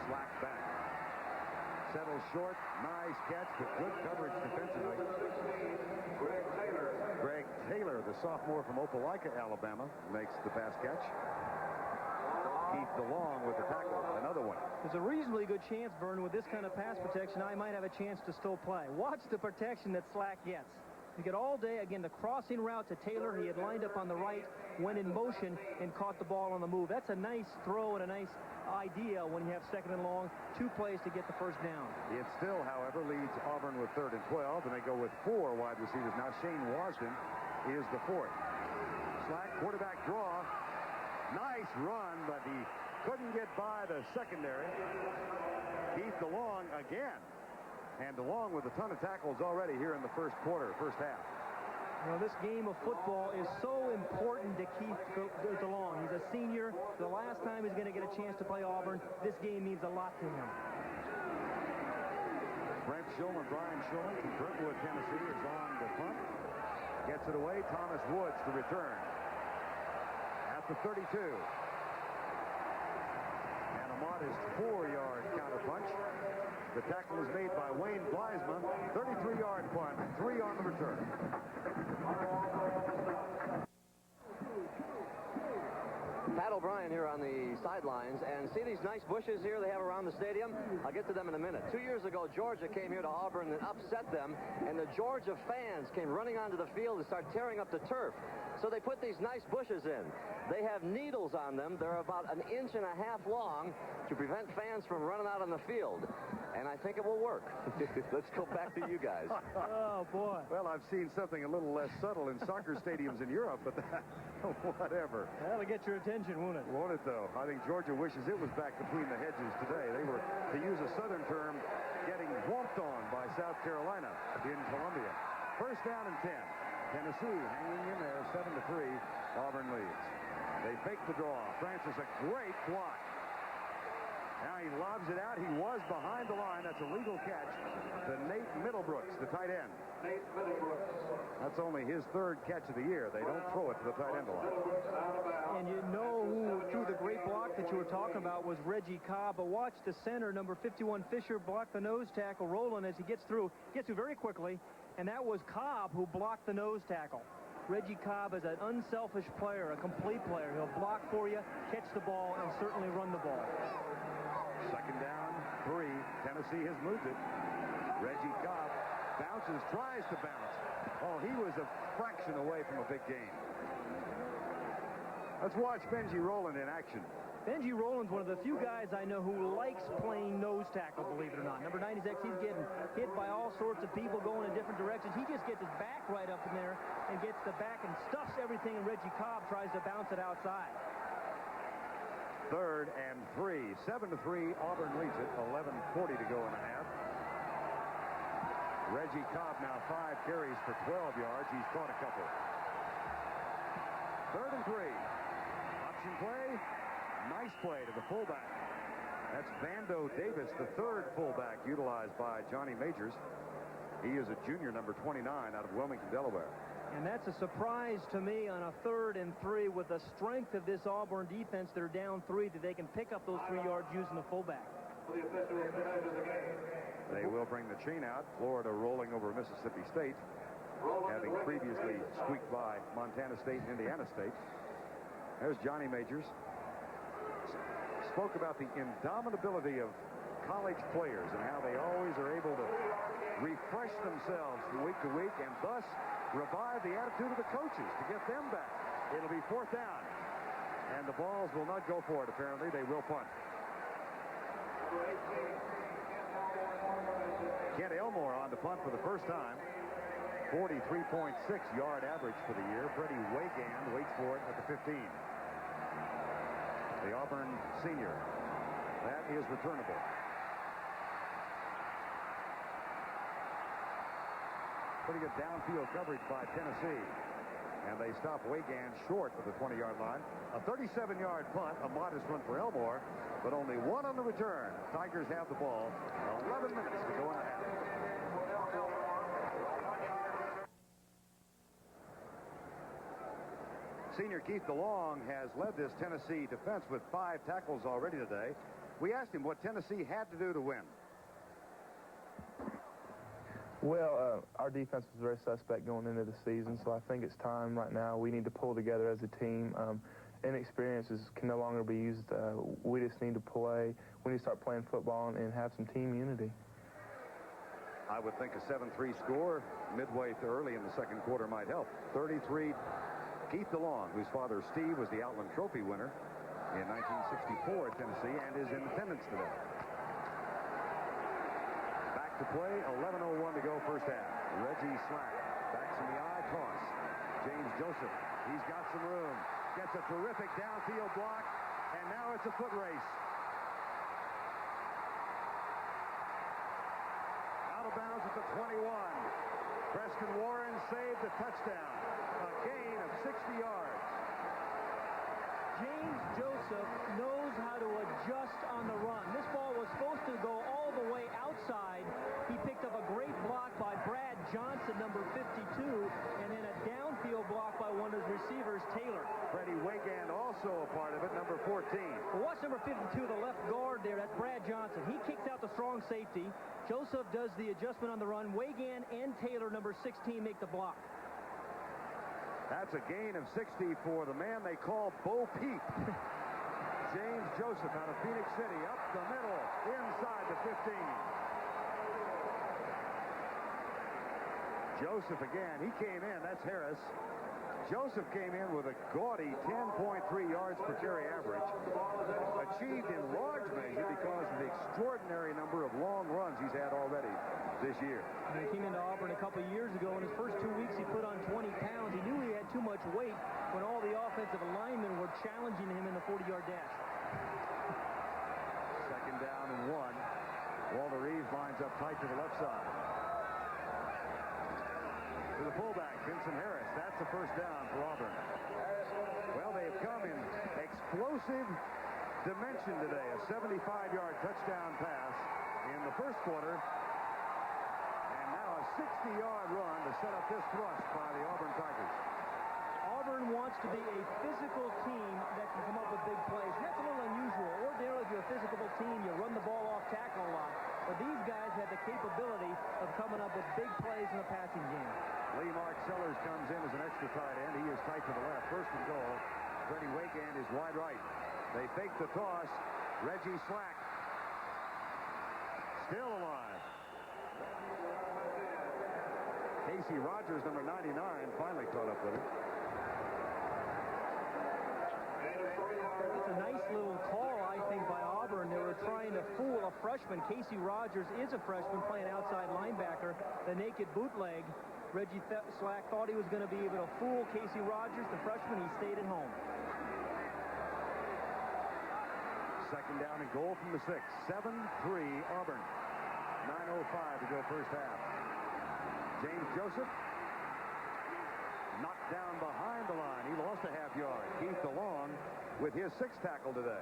Slack back. Settles short. Nice catch, but good coverage defensively. Greg Taylor, the sophomore from Opelika, Alabama, makes the pass catch. Keith DeLong with the tackle. Another one. There's a reasonably good chance, Vern, with this kind of pass protection, I might have a chance to still play. Watch the protection that Slack gets. You get all day, again, the crossing route to Taylor. He had lined up on the right, went in motion, and caught the ball on the move. That's a nice throw and a nice idea when you have 2nd and long. 2 plays to get the first down. It still, however, leads Auburn with 3rd and 12, and they go with 4 wide receivers. Now Shane Wasden is the 4th. Slack, quarterback draw. Nice run, but he couldn't get by the secondary. Keith DeLong again. And DeLong with a ton of tackles already here in the first half. You know, this game of football is so important to Keith DeLong. He's a senior. The last time he's going to get a chance to play Auburn, this game means a lot to him. Brent Shulman, Brian Shulman from Brentwood, Tennessee, is on the punt. Gets it away. Thomas Woods to return. At the 32. And a modest 4-yard counterpunch. The tackle is made by Wayne Bleisman. 33-yard punt, 3 on the return. Pat O'Brien here on the sidelines, and see these nice bushes here they have around the stadium? I'll get to them in a minute. 2 years ago, Georgia came here to Auburn and upset them, and the Georgia fans came running onto the field and started tearing up the turf. So they put these nice bushes in. They have needles on them. They're about 1.5 inches long to prevent fans from running out on the field. And I think it will work. Let's go back to you guys. Oh, boy. Well, I've seen something a little less subtle in soccer stadiums in Europe, but whatever. That'll get your attention, won't it? Won't it, though? I think Georgia wishes it was back between the hedges today. They were, to use a Southern term, getting whomped on by South Carolina in Columbia. First down and 10. Tennessee hanging in there, 7-3. Auburn leads. They fake the draw. Francis, a great block. Now he lobs it out. He was behind the line. That's a legal catch to Nate Middlebrooks, the tight end. Nate Middlebrooks. That's only his 3rd catch of the year. They don't throw it to the tight end a lot. And you know who threw the great block that you were talking about was Reggie Cobb. But watch the center, number 51, Fisher, block the nose tackle. Roland, as he gets through very quickly. And that was Cobb who blocked the nose tackle. Reggie Cobb is an unselfish player, a complete player. He'll block for you, catch the ball, and certainly run the ball. Second down, 3. Tennessee has moved it. Reggie Cobb bounces, tries to bounce. Oh, he was a fraction away from a big gain. Let's watch Benji Rowland in action. Benji Rowland's one of the few guys I know who likes playing nose tackle, believe it or not. Number 96, he's getting hit by all sorts of people going in different directions. He just gets his back right up in there and gets the back and stuffs everything, and Reggie Cobb tries to bounce it outside. 3rd and 3. 7-3. Auburn leads it. 11:40 to go in the half. Reggie Cobb now 5 carries for 12 yards. He's caught a couple. 3rd and 3. Option play. Nice play to the fullback. That's Vando Davis, the 3rd fullback utilized by Johnny Majors. He is a junior, number 29, out of Wilmington, Delaware. And that's a surprise to me on a 3rd and 3 with the strength of this Auburn defense. They're down 3, that they can pick up those 3 yards using the fullback. They will bring the chain out. Florida rolling over Mississippi State, having previously squeaked by Montana State and Indiana State. There's Johnny Majors. Spoke about the indomitability of college players and how they always are able to refresh themselves from week to week and thus revive the attitude of the coaches to get them back. It'll be 4th down. And the Vols will not go for it, apparently. They will punt. Kent Elmore on the punt for the first time. 43.6-yard average for the year. Freddie Wagand waits for it at the 15. The Auburn senior. That is returnable. Pretty good downfield coverage by Tennessee. And they stop Wagand short of the 20-yard line. A 37-yard punt, a modest run for Elmore, but only 1 on the return. Tigers have the ball. 11 minutes to go in the half. Senior Keith DeLong has led this Tennessee defense with 5 tackles already today. We asked him what Tennessee had to do to win. Well, our defense was very suspect going into the season, so I think it's time right now. We need to pull together as a team. Inexperiences can no longer be used. We just need to play. We need to start playing football and have some team unity. I would think a 7-3 score midway to early in the second quarter might help. 33, Keith DeLong, whose father Steve was the Outland Trophy winner in 1964 at Tennessee and is in attendance today. Back to play, 11:01 to go first half. Reggie Slack backs in the eye toss. James Joseph, he's got some room. Gets a terrific downfield block, and now it's a foot race. Out of bounds at the 21. Preston Warren saved a touchdown. A gain of 60 yards. James Joseph knows how to adjust on the run. This ball was supposed to go all the way outside. He picked up a great block by Brad Johnson, number 52, and then a downfield block by one of his receivers, Taylor. Freddie Wigand also a part of it, number 14. Well, watch number 52, the left guard there. That's Brad Johnson. He kicks out the strong safety. Joseph does the adjustment on the run. Wigand and Taylor, number 16, make the block. That's a gain of 60 for the man they call Bo Peep. James Joseph out of Phoenix City, up the middle, inside the 15. Joseph again, he came in, that's Harris. Joseph came in with a gaudy 10.3 yards per carry average, achieved in large measure because of the extraordinary number of long runs he's had already this year. He came into Auburn a couple of years ago. In his first 2 weeks, he put on 20 pounds. He knew he had too much weight when all the offensive linemen were challenging him in the 40-yard dash. Second down and 1. Walter Reeves lines up tight to the left side. To the fullback, Vincent Harris. That's the first down for Auburn. Well, they've come in explosive dimension today. A 75-yard touchdown pass in the first quarter. And now a 60-yard run to set up this thrust by the Auburn Tigers. Auburn wants to be a physical team that can come up with big plays. That's a little unusual. Ordinarily, if you're a physical team, you run the ball off tackle a lot. But these guys have the capability of coming up with big plays in the passing game. Lee Mark Sellers comes in as an extra tight end. He is tight to the left. First and goal. Freddie Wigand is wide right. They fake the toss. Reggie Slack still alive. Casey Rogers, number 99, finally caught up with him. It's a nice little call, I think, by Auburn. They were trying to fool a freshman. Casey Rogers is a freshman playing outside linebacker. The naked bootleg. Reggie Slack thought he was going to be able to fool Casey Rogers, the freshman. He stayed at home. Second down and goal from the 6. 7-3 Auburn. 9:05 to go first half. James Joseph knocked down behind the line. He lost a half yard. Keith DeLong with his 6th tackle today.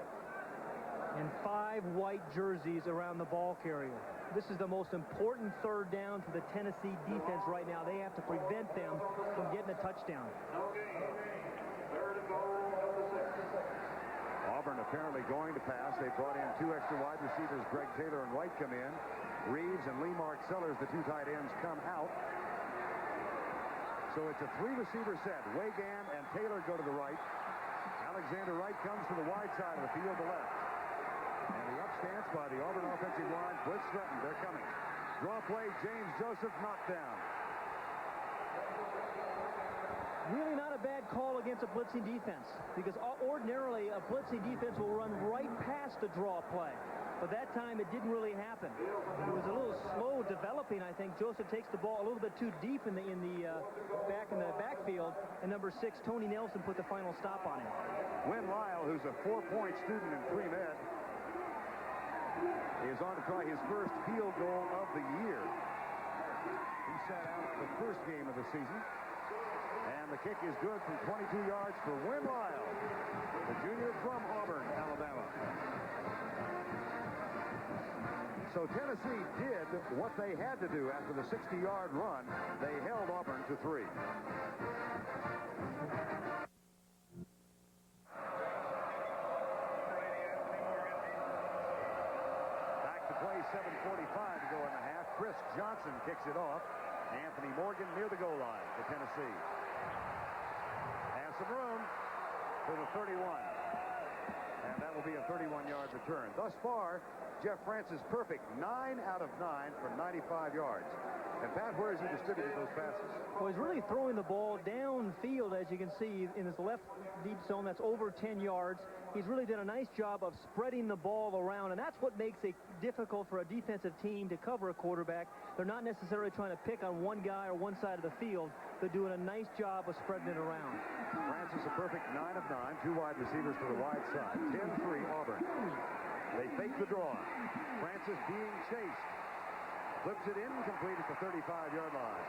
And 5 white jerseys around the ball carrier. This is the most important third down for the Tennessee defense right now. They have to prevent them from getting a touchdown. Auburn apparently going to pass. They brought in 2 extra wide receivers. Greg Taylor and White come in. Reeves and Lee Mark Sellers, the 2 tight ends, come out. So it's a 3-receiver set. Wigand and Taylor go to the right. Alexander Wright comes to the wide side of the field, the left. And the up stance by the Auburn offensive line. Blitz threatened. They're coming. Draw play. James Joseph knocked down. Really not a bad call against a blitzing defense, because ordinarily a blitzing defense will run right past the draw play. But that time it didn't really happen. It was a little slow developing, I think. Joseph takes the ball a little bit too deep in the backfield, and number 6, Tony Nelson, put the final stop on him. Win Lyle, who's a 4-point student in pre-med, is on to try his first field goal of the year. He sat out the first game of the season. And the kick is good from 22 yards for Win Lyle, the junior from Auburn, Alabama. So Tennessee did what they had to do after the 60-yard run. They held Auburn to 3. Back to play, 7:45 to go in the half. Chris Johnson kicks it off. Anthony Morgan near the goal line for Tennessee. Has some room for the 31. And that will be a 31-yard return. Thus far, Jeff Francis perfect. 9 out of 9 for 95 yards. And Pat, where has he distributed those passes? Well, he's really throwing the ball downfield, as you can see, in his left deep zone. That's over 10 yards. He's really done a nice job of spreading the ball around, and that's what makes it difficult for a defensive team to cover a quarterback. They're not necessarily trying to pick on one guy or one side of the field. they're doing a nice job of spreading it around. Francis a perfect 9 of 9. 2 wide receivers to the wide side. 10-3 Auburn. They fake the draw. Francis being chased. Flips it incomplete at the 35-yard line.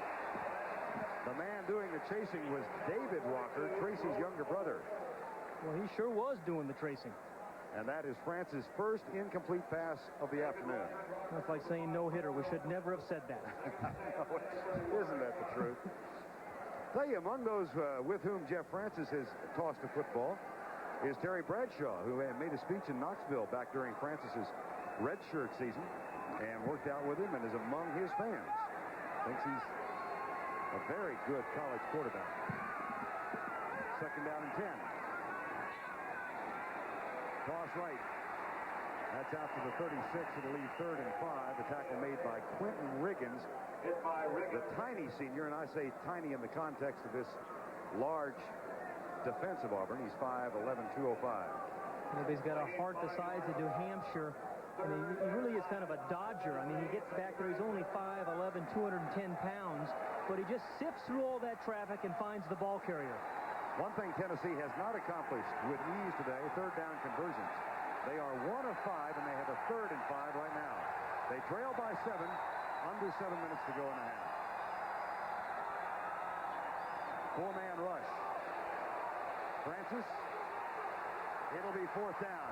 The man doing the chasing was David Walker, Tracy's younger brother. Well, he sure was doing the tracing. And that is Francis' first incomplete pass of the afternoon. That's like saying no-hitter. We should never have said that. No, isn't that the truth? Tell you, among those with whom Jeff Francis has tossed a football is Terry Bradshaw, who had made a speech in Knoxville back during Francis's redshirt season and worked out with him and is among his fans. Thinks he's a very good college quarterback. Second down and 10. Toss right. That's out to the 36. It'll leave 3rd and 5. The tackle made by Quentin Riggins, the tiny senior, and I say tiny in the context of this large defense of Auburn. He's 5'11", 205. He's got a heart the size of New Hampshire. I mean, he really is kind of a dodger. I mean, he gets back there. He's only 5'11", 210 pounds, but he just sifts through all that traffic and finds the ball carrier. One thing Tennessee has not accomplished with ease today, 3rd down conversions. They are 1 of 5, and they have a 3rd and 5 right now. They trail by 7, under 7 minutes to go in the half. 4-man rush. Francis. It'll be 4th down.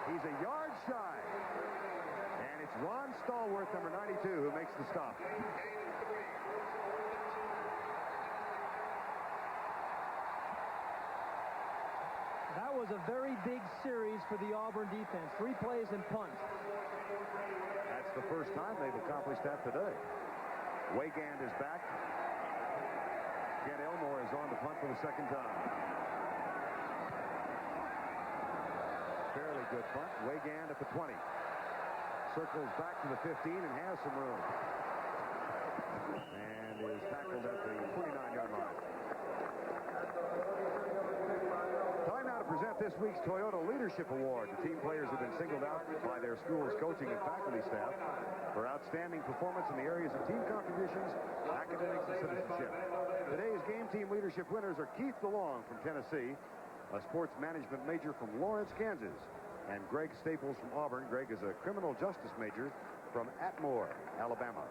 He's a yard shy. And it's Ron Stallworth, number 92, who makes the stop. That was a very big series for the Auburn defense. 3 plays and punt. That's the first time they've accomplished that today. Wegand is back. Ken Elmore is on the punt for the 2nd time. Fairly good punt. Wegand at the 20. Circles back to the 15 and has some room. And is tackled at the 29-yard line. Time now to present this week's Toyota Leadership Award. The team players have been singled out by their school's coaching and faculty staff for outstanding performance in the areas of team contributions, academics, and citizenship. Today's game team leadership winners are Keith DeLong from Tennessee, a sports management major from Lawrence, Kansas, and Greg Staples from Auburn. Greg is a criminal justice major from Atmore, Alabama.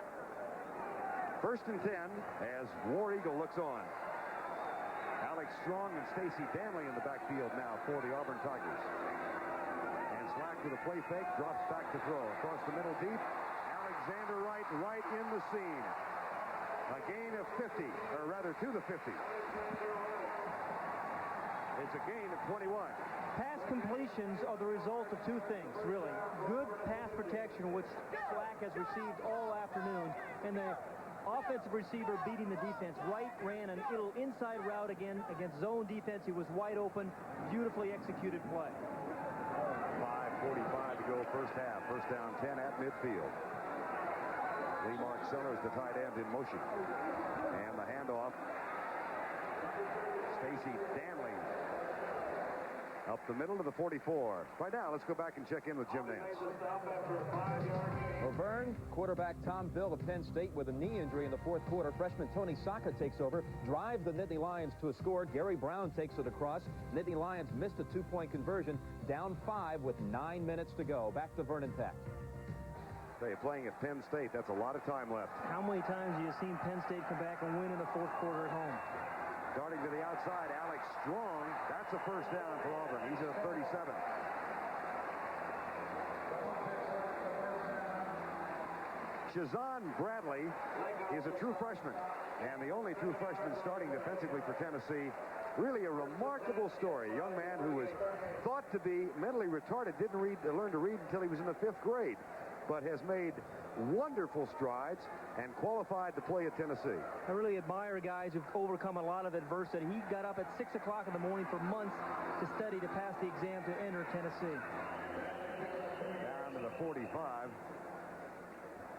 1st and 10 as War Eagle looks on. Alex Strong and Stacy Danley in the backfield now for the Auburn Tigers. And Slack with a play fake, drops back to throw. Across the middle deep, Alexander Wright right in the seam. A gain of 50, or rather to the 50. It's a gain of 21. Pass completions are the result of 2 things, really. Good pass protection, which Slack has received all afternoon, and the offensive receiver beating the defense. Wright ran a little inside route again against zone defense. He was wide open. Beautifully executed play. 5:45 to go first half. First down 10 at midfield. Lee Mark Sellers, the tight end, in motion. And the handoff. Stacy Danley up the middle to the 44. Right now, let's go back and check in with Jim Nance. Laverne, quarterback Tom Bill of Penn State with a knee injury in the 4th quarter. Freshman Tony Saka takes over, drives the Nittany Lions to a score. Gary Brown takes it across. Nittany Lions missed a 2-point conversion, down 5 with 9 minutes to go. Back to Vernon Peck. They're playing at Penn State. That's a lot of time left. How many times have you seen Penn State come back and win in the 4th quarter at home? Darting to the outside, Alex Strong. That's a first down for Auburn. He's at 37. Shazan Bradley is a true freshman, and the only true freshman starting defensively for Tennessee. Really a remarkable story. A young man who was thought to be mentally retarded, didn't learn to read until he was in the 5th grade, but has made wonderful strides and qualified to play at Tennessee. I really admire guys who've overcome a lot of adversity. He got up at 6 o'clock in the morning for months to study to pass the exam to enter Tennessee. Down to the 45.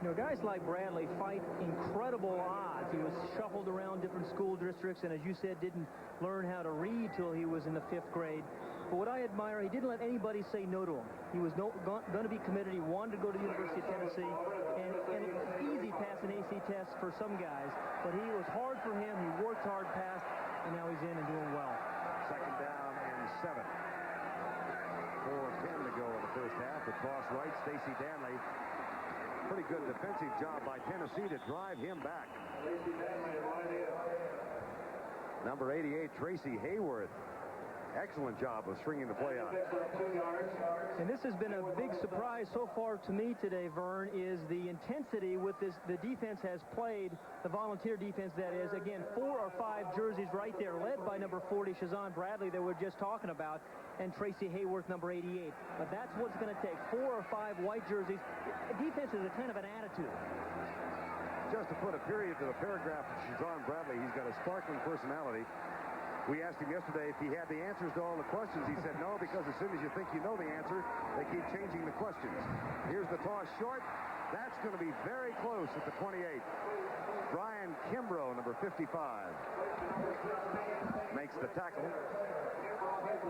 You know, guys like Bradley fight incredible odds. He was shuffled around different school districts, and as you said, didn't learn how to read till he was in the 5th grade. But what I admire, he didn't let anybody say no to him. He was going to be committed. He wanted to go to the University of Tennessee. And it's easy passing AC tests for some guys, but he was hard for him. He worked hard, passed, and now he's in and doing well. Second down and 7. 4:10 to go in the first half. The toss right, Stacey Danley. Pretty good defensive job by Tennessee to drive him back. Number 88, Tracy Hayworth. Excellent job of stringing the play out. And this has been a big surprise so far to me today, Vern, is the intensity with this. The defense has played, the volunteer defense that is, again, 4 or 5 jerseys right there, led by number 40, Shazan Bradley, that we're just talking about, and Tracy Hayworth, number 88. But that's what's going to take, 4 or 5 white jerseys. Defense is a kind of an attitude. Just to put a period to the paragraph of Shazan Bradley, he's got a sparkling personality. We asked him yesterday if he had the answers to all the questions. He said no, because as soon as you think you know the answer, they keep changing the questions. Here's the toss short. That's going to be very close at the 28. Brian Kimbrough, number 55, makes the tackle.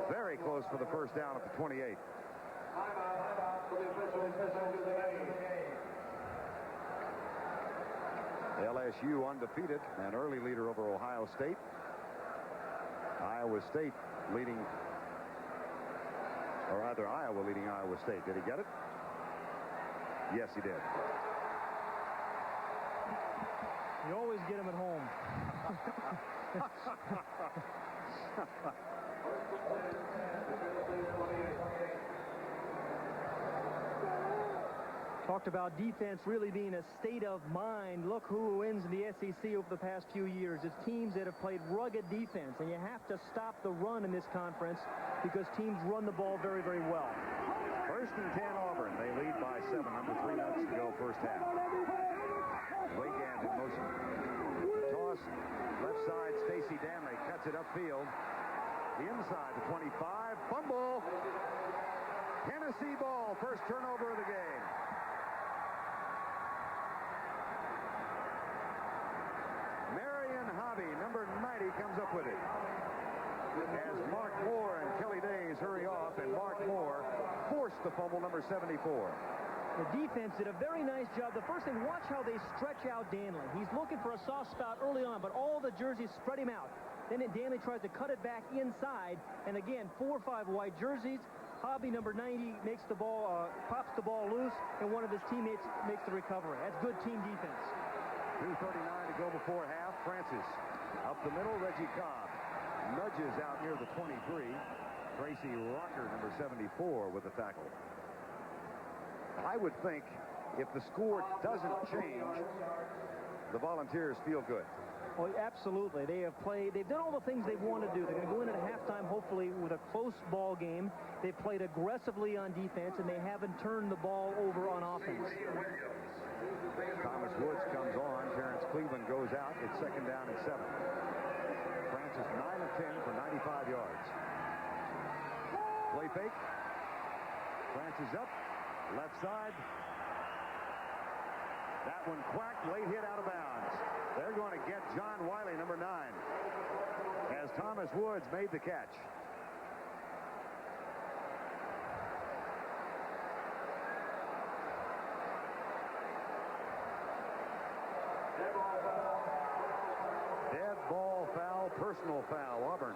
Very close for the first down at the 28. LSU undefeated, an early leader over Ohio State. Iowa State leading, or rather Iowa leading Iowa State. Did he get it? Yes, he did. You always get him at home. Talked about defense really being a state of mind. Look who wins in the SEC over the past few years. It's teams that have played rugged defense, and you have to stop the run in this conference because teams run the ball very, very well. First and 10 Auburn. They lead by 7. Under 3 minutes to go first half. Wigand in motion. The toss, left side, Stacey Danley cuts it upfield. Inside the 25. Fumble. Tennessee ball. First turnover of the game. Number 90 comes up with it. As Mark Moore and Kelly Days hurry off, and Mark Moore forced the fumble, number 74. The defense did a very nice job. The first thing, watch how they stretch out Danley. He's looking for a soft spot early on, but all the jerseys spread him out. Then Danley tries to cut it back inside, and again, 4 or 5 white jerseys. Hobby, number 90, makes the ball, pops the ball loose, and one of his teammates makes the recovery. That's good team defense. 2:39 to go before half. Francis up the middle. Reggie Cobb nudges out near the 23. Tracy Rocker, number 74, with the tackle. I would think if the score doesn't change, the Volunteers feel good. Oh, absolutely. They have played. They've done all the things they want to do. They're going to go in at halftime, hopefully, with a close ball game. They've played aggressively on defense, and they haven't turned the ball over on offense. Thomas Woods comes on. Terrence Cleveland goes out. It's second down and 7. Francis 9 of 10 for 95 yards. Play fake. Francis up. Left side. That one quacked. Late hit out of bounds. They're going to get John Wiley, number 9, as Thomas Woods made the catch. Dead ball foul, personal foul, Auburn.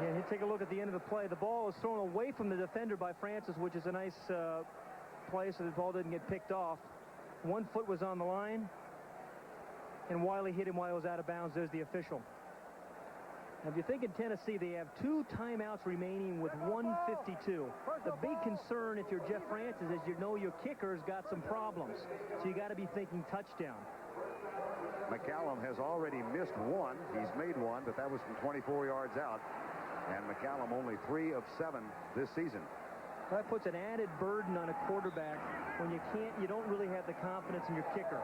Yeah, you take a look at the end of the play. The ball was thrown away from the defender by Francis, which is a nice play so the ball didn't get picked off. 1 foot was on the line, and Wiley hit him while he was out of bounds. There's the official. Now, if you think in Tennessee, they have 2 timeouts remaining with 1:52. The big concern, if you're Jeff Francis, is you know your kicker's got some problems. So you got to be thinking touchdown. McCallum has already missed 1. He's made 1, but that was from 24 yards out. And McCallum only 3 of 7 this season. That puts an added burden on a quarterback when you don't really have the confidence in your kicker.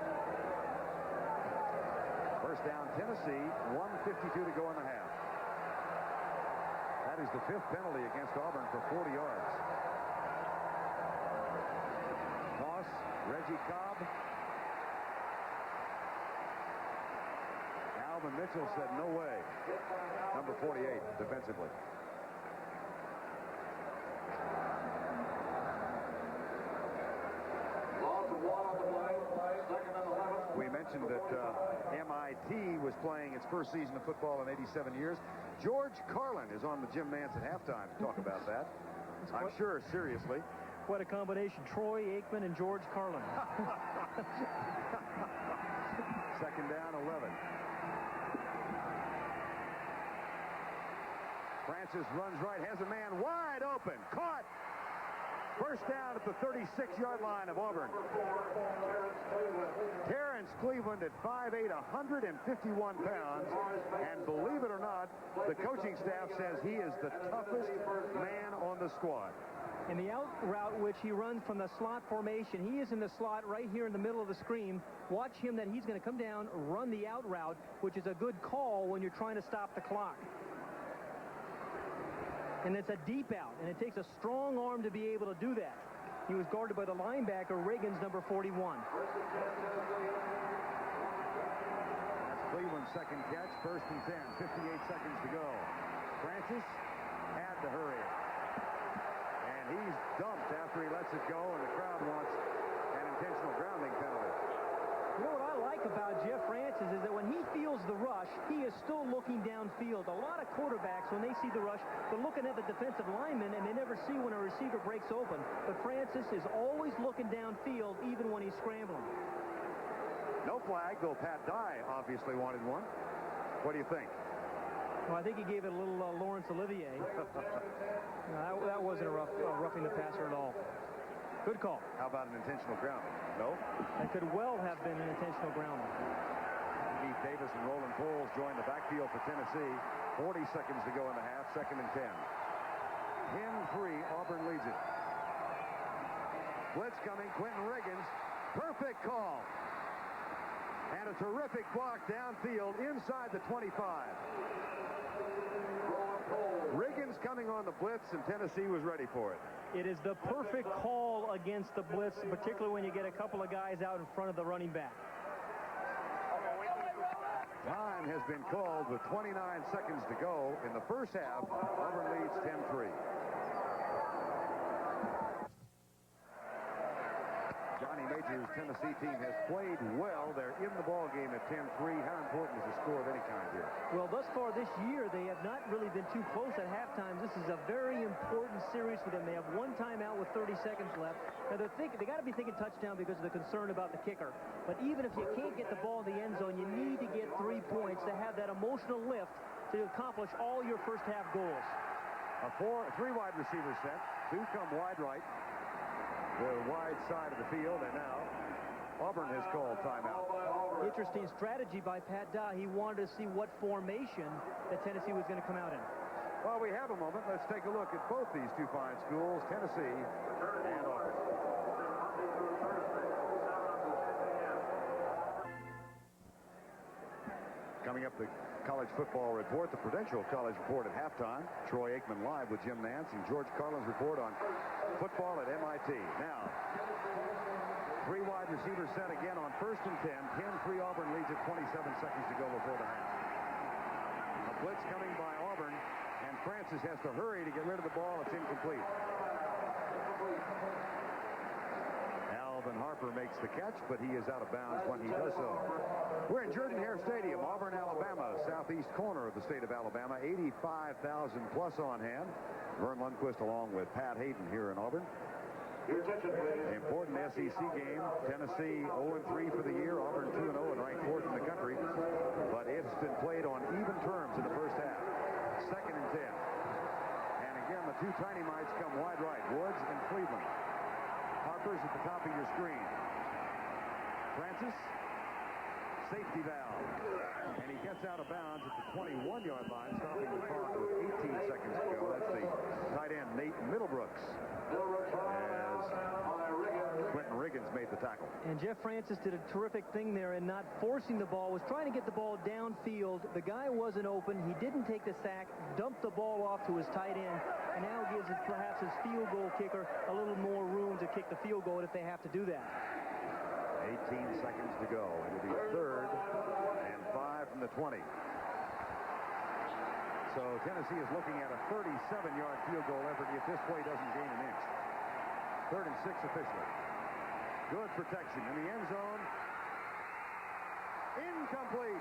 First down, Tennessee, 1:52 to go in the half. That is the 5th penalty against Auburn for 40 yards. Toss, Reggie Cobb. Now Calvin Mitchell said, no way. Number 48, defensively. We mentioned that MIT was playing its first season of football in 87 years. George Carlin is on with Jim Nance at halftime to talk about that. I'm sure, seriously. What a combination. Troy Aikman and George Carlin. Second down, 11. Francis runs right, has a man wide open. Caught. First down at the 36-yard line of Auburn. Terrence Cleveland at 5'8", 151 pounds. And believe it or not, the coaching staff says he is the toughest man on the squad. In the out route, which he runs from the slot formation, he is in the slot right here in the middle of the screen. Watch him, that he's going to come down, run the out route, which is a good call when you're trying to stop the clock. And it's a deep out, and it takes a strong arm to be able to do that. He was guarded by the linebacker, Riggins, number 41. That's Cleveland's second catch, first and 10, 58 seconds to go. Francis had to hurry. And he's dumped after he lets it go, and the crowd wants an intentional grounding penalty. You know what I like about Jeff Francis is that when he feels the rush, he is still looking downfield. A lot of quarterbacks, when they see the rush, they're looking at the defensive lineman, and they never see when a receiver breaks open. But Francis is always looking downfield, even when he's scrambling. No flag, though Pat Dye obviously wanted one. What do you think? Well, I think he gave it a little Laurence Olivier. That wasn't a roughing the passer at all. Good call. How about an intentional grounding? No? That could well have been an intentional grounding. Keith Davis and Roland Poles join the backfield for Tennessee. 40 seconds to go in the half, second and 10. 10-3, Auburn leads it. Blitz coming, Quentin Riggins. Perfect call. And a terrific block downfield inside the 25. Riggins coming on the blitz, and Tennessee was ready for it. It is the perfect call against the blitz, particularly when you get a couple of guys out in front of the running back. Time has been called with 29 seconds to go in the first half. Auburn leads 10-3. Johnny Major's Tennessee team has played well. They're in the ball game at 10-3. How important is a score of any kind here? Well, thus far this year, they have not really been too close at halftime. This is a very important series for them. They have one timeout with 30 seconds left. Now, they got to be thinking touchdown because of the concern about the kicker. But even if you can't get the ball in the end zone, you need to get 3 points to have that emotional lift to accomplish all your first half goals. A 3 wide receiver set. 2 come wide right. The wide side of the field, and now Auburn has called timeout. Interesting strategy by Pat Dye. He wanted to see what formation that Tennessee was going to come out in. Well, we have a moment. Let's take a look at both these two fine schools, Tennessee and Auburn. Coming up, the college football report, the Prudential College report at halftime. Troy Aikman live with Jim Nance and George Carlin's report on football at MIT. Now, 3 wide receiver set again on first and 10. 10-3 Auburn leads at 27 seconds to go before the half. A blitz coming by Auburn, and Francis has to hurry to get rid of the ball. It's incomplete. Alvin Harper makes the catch, but he is out of bounds when he does so. We're in Jordan-Hare Stadium, Auburn, Alabama, southeast corner of the state of Alabama. 85,000 plus on hand. Vern Lundquist along with Pat Hayden here in Auburn. Important SEC game. Tennessee 0-3 for the year. Auburn 2-0 and ranked 4th in the country. But it's been played on even terms in the first half. Second and 10. And again, the 2 tiny mites come wide right. Woods and Cleveland. Harper's at the top of your screen. Francis. Safety valve. And he gets out of bounds at the 21-yard line, stopping the clock with 18 seconds to go. That's the tight end, Nate Middlebrooks, as Quentin Riggins made the tackle. And Jeff Francis did a terrific thing there in not forcing the ball, was trying to get the ball downfield. The guy wasn't open. He didn't take the sack, dumped the ball off to his tight end, and now gives it perhaps his field goal kicker a little more room to kick the field goal if they have to do that. 18 seconds to go. It'll be 3rd and 5 from the 20. So Tennessee is looking at a 37-yard field goal effort if this play doesn't gain an inch. 3rd and 6 officially. Good protection in the end zone. Incomplete.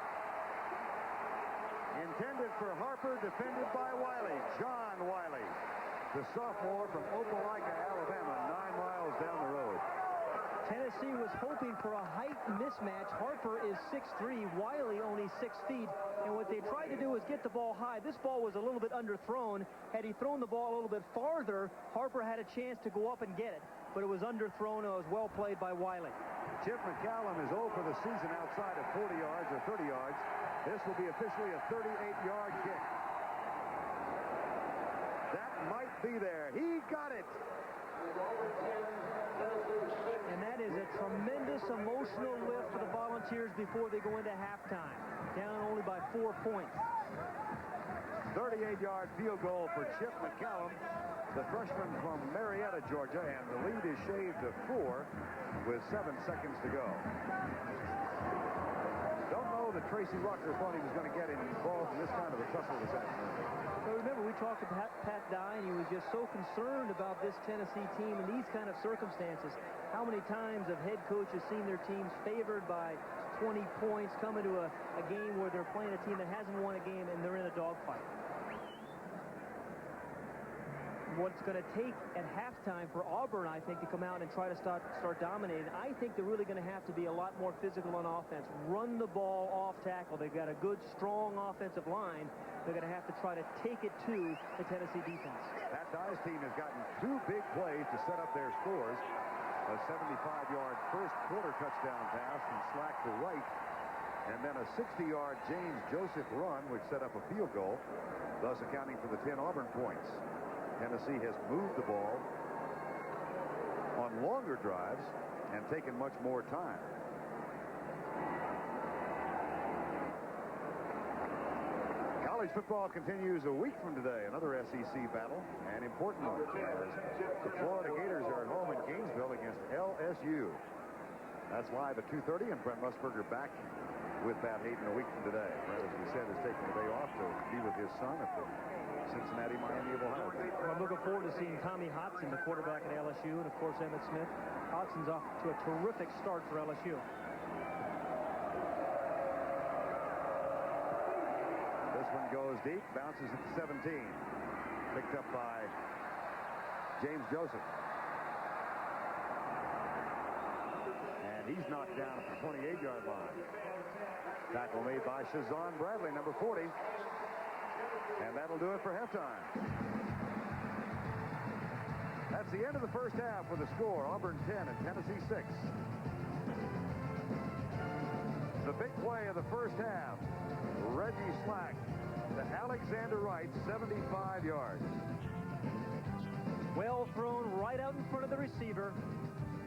Intended for Harper, defended by Wiley. John Wiley, the sophomore from Opelika, Alabama, 9 miles down the road. Tennessee was hoping for a height mismatch. Harper is 6'3", Wiley only 6 feet. And what they tried to do was get the ball high. This ball was a little bit underthrown. Had he thrown the ball a little bit farther, Harper had a chance to go up and get it. But it was underthrown. It was well played by Wiley. Chip McCallum is 0 for the season outside of 40 yards or 30 yards. This will be officially a 38-yard kick. That might be there. He got it. And that is a tremendous emotional lift for the Volunteers before they go into halftime. Down only by 4 points. 38-yard field goal for Chip McCallum, the freshman from Marietta, Georgia, and the lead is shaved to 4 with 7 seconds to go. Don't know that Tracy Rucker thought he was going to get involved in this kind of a tussle this afternoon. So remember, we talked to Pat Dye, and he was just so concerned about this Tennessee team in these kind of circumstances. How many times have head coaches seen their teams favored by 20 points, come into a game where they're playing a team that hasn't won a game and they're in a dogfight? What's going to take at halftime for Auburn, I think, to come out and try to start dominating. I think they're really going to have to be a lot more physical on offense. Run the ball off tackle. They've got a good, strong offensive line. They're going to have to try to take it to the Tennessee defense. Pat Dye's team has gotten 2 big plays to set up their scores. A 75-yard first quarter touchdown pass from Slack to right, and then a 60-yard James Joseph run, which set up a field goal, thus accounting for the 10 Auburn points. Tennessee has moved the ball on longer drives and taken much more time. College football continues a week from today. Another SEC battle, an important one, as the Florida Gators are at home in Gainesville against LSU. That's live at 2:30, and Brent Musburger back with Pat Hayden a week from today. Brent, as we said, is taking the day off to be with his son at the Cincinnati Miami of Ohio. Well, I'm looking forward to seeing Tommy Hodson, the quarterback at LSU, and of course Emmitt Smith. Hodson's off to a terrific start for LSU. This one goes deep, bounces at the 17. Picked up by James Joseph. And he's knocked down at the 28-yard line. Tackle made by Shazon Bradley, number 40. And that'll do it for halftime. That's the end of the first half with the score. Auburn 10 and Tennessee 6. The big play of the first half. Reggie Slack to Alexander Wright, 75 yards. Well thrown right out in front of the receiver.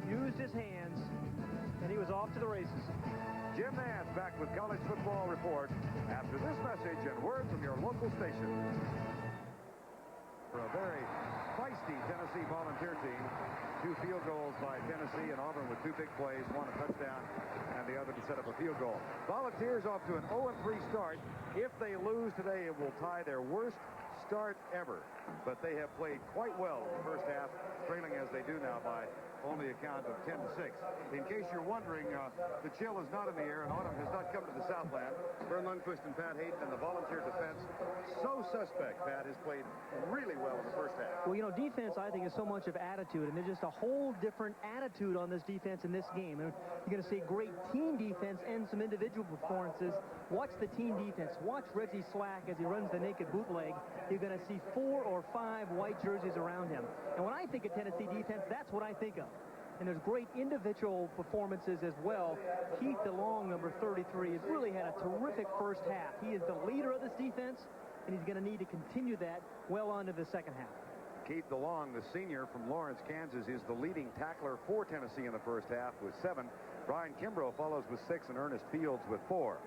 Used his hands, and he was off to the races. Jim Nance back with College Football Report after this message and word from your local station. For a very feisty Tennessee Volunteer team. 2 field goals by Tennessee, and Auburn with 2 big plays, 1 a touchdown and the other to set up a field goal. Volunteers off to an 0-3 start. If they lose today, it will tie their worst start ever. But they have played quite well in the first half, trailing as they do now by only a count of 10-6. In case you're wondering, the chill is not in the air, and autumn has not come to the Southland. Vern Lundquist and Pat Hayden and the Volunteer defense, so suspect. Pat has played really well in the first half. Well, you know, defense, I think, is so much of attitude, and there's just a whole different attitude on this defense in this game. And you're going to see great team defense and some individual performances. Watch the team defense. Watch Reggie Slack as he runs the naked bootleg. You're going to see 4 or 5 white jerseys around him. And when I think of Tennessee defense, that's what I think of. And there's great individual performances as well. Keith DeLong, number 33, has really had a terrific first half. He is the leader of this defense, and he's going to need to continue that well on to the second half. Keith DeLong, the senior from Lawrence, Kansas, is the leading tackler for Tennessee in the first half with 7. Brian Kimbrough follows with 6, and Ernest Fields with 4.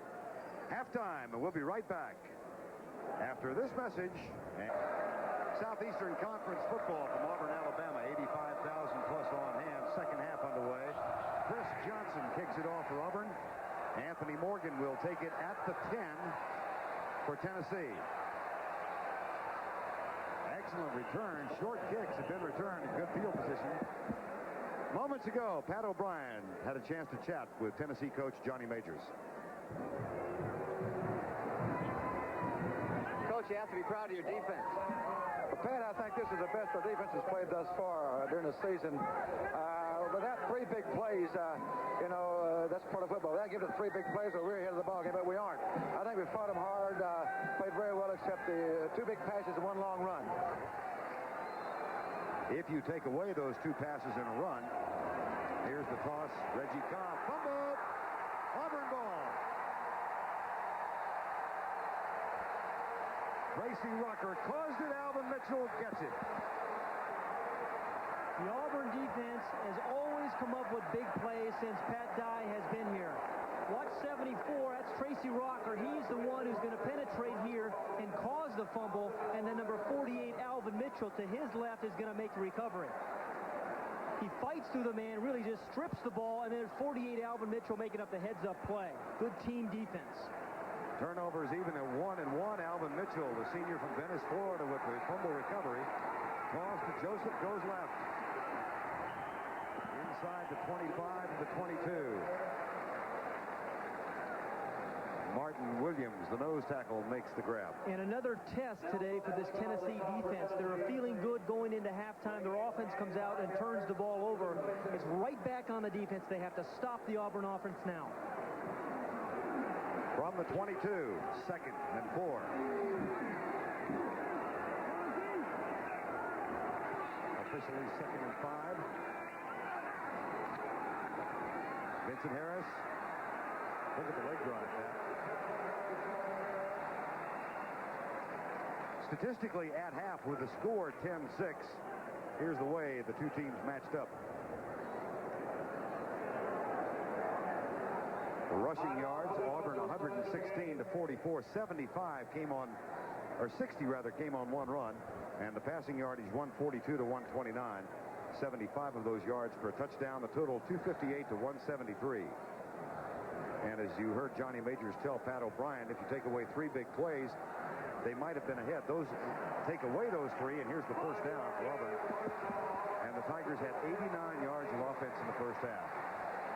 Halftime, and we'll be right back after this message. Southeastern Conference football from Auburn, Alabama. 85,000 plus on hand. Second half underway. Chris Johnson kicks it off for Auburn. Anthony Morgan will take it at the 10 for Tennessee. Excellent return. Short kicks have been returned in good field position. Moments ago, Pat O'Brien had a chance to chat with Tennessee coach Johnny Majors. Coach, you have to be proud of your defense. Well, Pat, I think this is the best our defense has played thus far during the season. But that 3 big plays, that's part of football. That gives us 3 big plays, so we're ahead of the ball game, but we aren't. I think we fought them hard, played very well, except the 2 big passes and 1 long run. If you take away those 2 passes and a run, here's the toss. Reggie Cobb, fumble, Auburn ball. Tracy Rucker caused it. Alvin Mitchell gets it. The Auburn defense has always come up with big plays since Pat Dye has been here. Watch 74, that's Tracy Rocker. He's the one who's going to penetrate here and cause the fumble. And then number 48, Alvin Mitchell, to his left, is going to make the recovery. He fights through the man, really just strips the ball, and then there's 48, Alvin Mitchell making up the heads-up play. Good team defense. Turnovers even at 1-1. Alvin Mitchell, the senior from Venice, Florida, with the fumble recovery. Toss to Joseph, goes left. Inside the 25 to the 22. Martin Williams, the nose tackle, makes the grab. And another test today for this Tennessee defense. They're feeling good going into halftime. Their offense comes out and turns the ball over. It's right back on the defense. They have to stop the Auburn offense now. From the 22, 2nd and 4. Officially 2nd and 5. Vincent Harris. Look at the leg drive, Pat. Statistically, at half with the score 10-6, here's the way the 2 teams matched up. The rushing yards, Auburn 116 to 44. 75 came on, or 60 rather, came on 1 run. And the passing yardage 142 to 129. 75 of those yards for a touchdown. The total 258 to 173. And as you heard Johnny Majors tell Pat O'Brien, if you take away 3 big plays, they might have been ahead. Those take away those 3, and here's the first down for Auburn. And the Tigers had 89 yards of offense in the first half.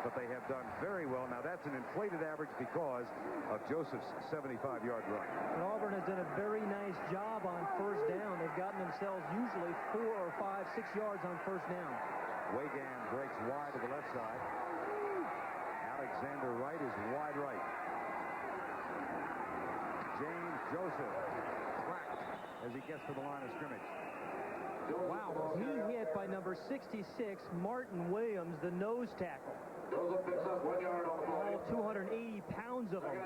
But they have done very well. Now, that's an inflated average because of Joseph's 75-yard run. And Auburn has done a very nice job on first down. They've gotten themselves usually 4 or 5, 6 yards on first down. Wagan breaks wide to the left side. Alexander Wright is wide right. James Joseph cracked as he gets to the line of scrimmage. Wow, he hit by number 66, Martin Williams, the nose tackle. All 280 pounds of him.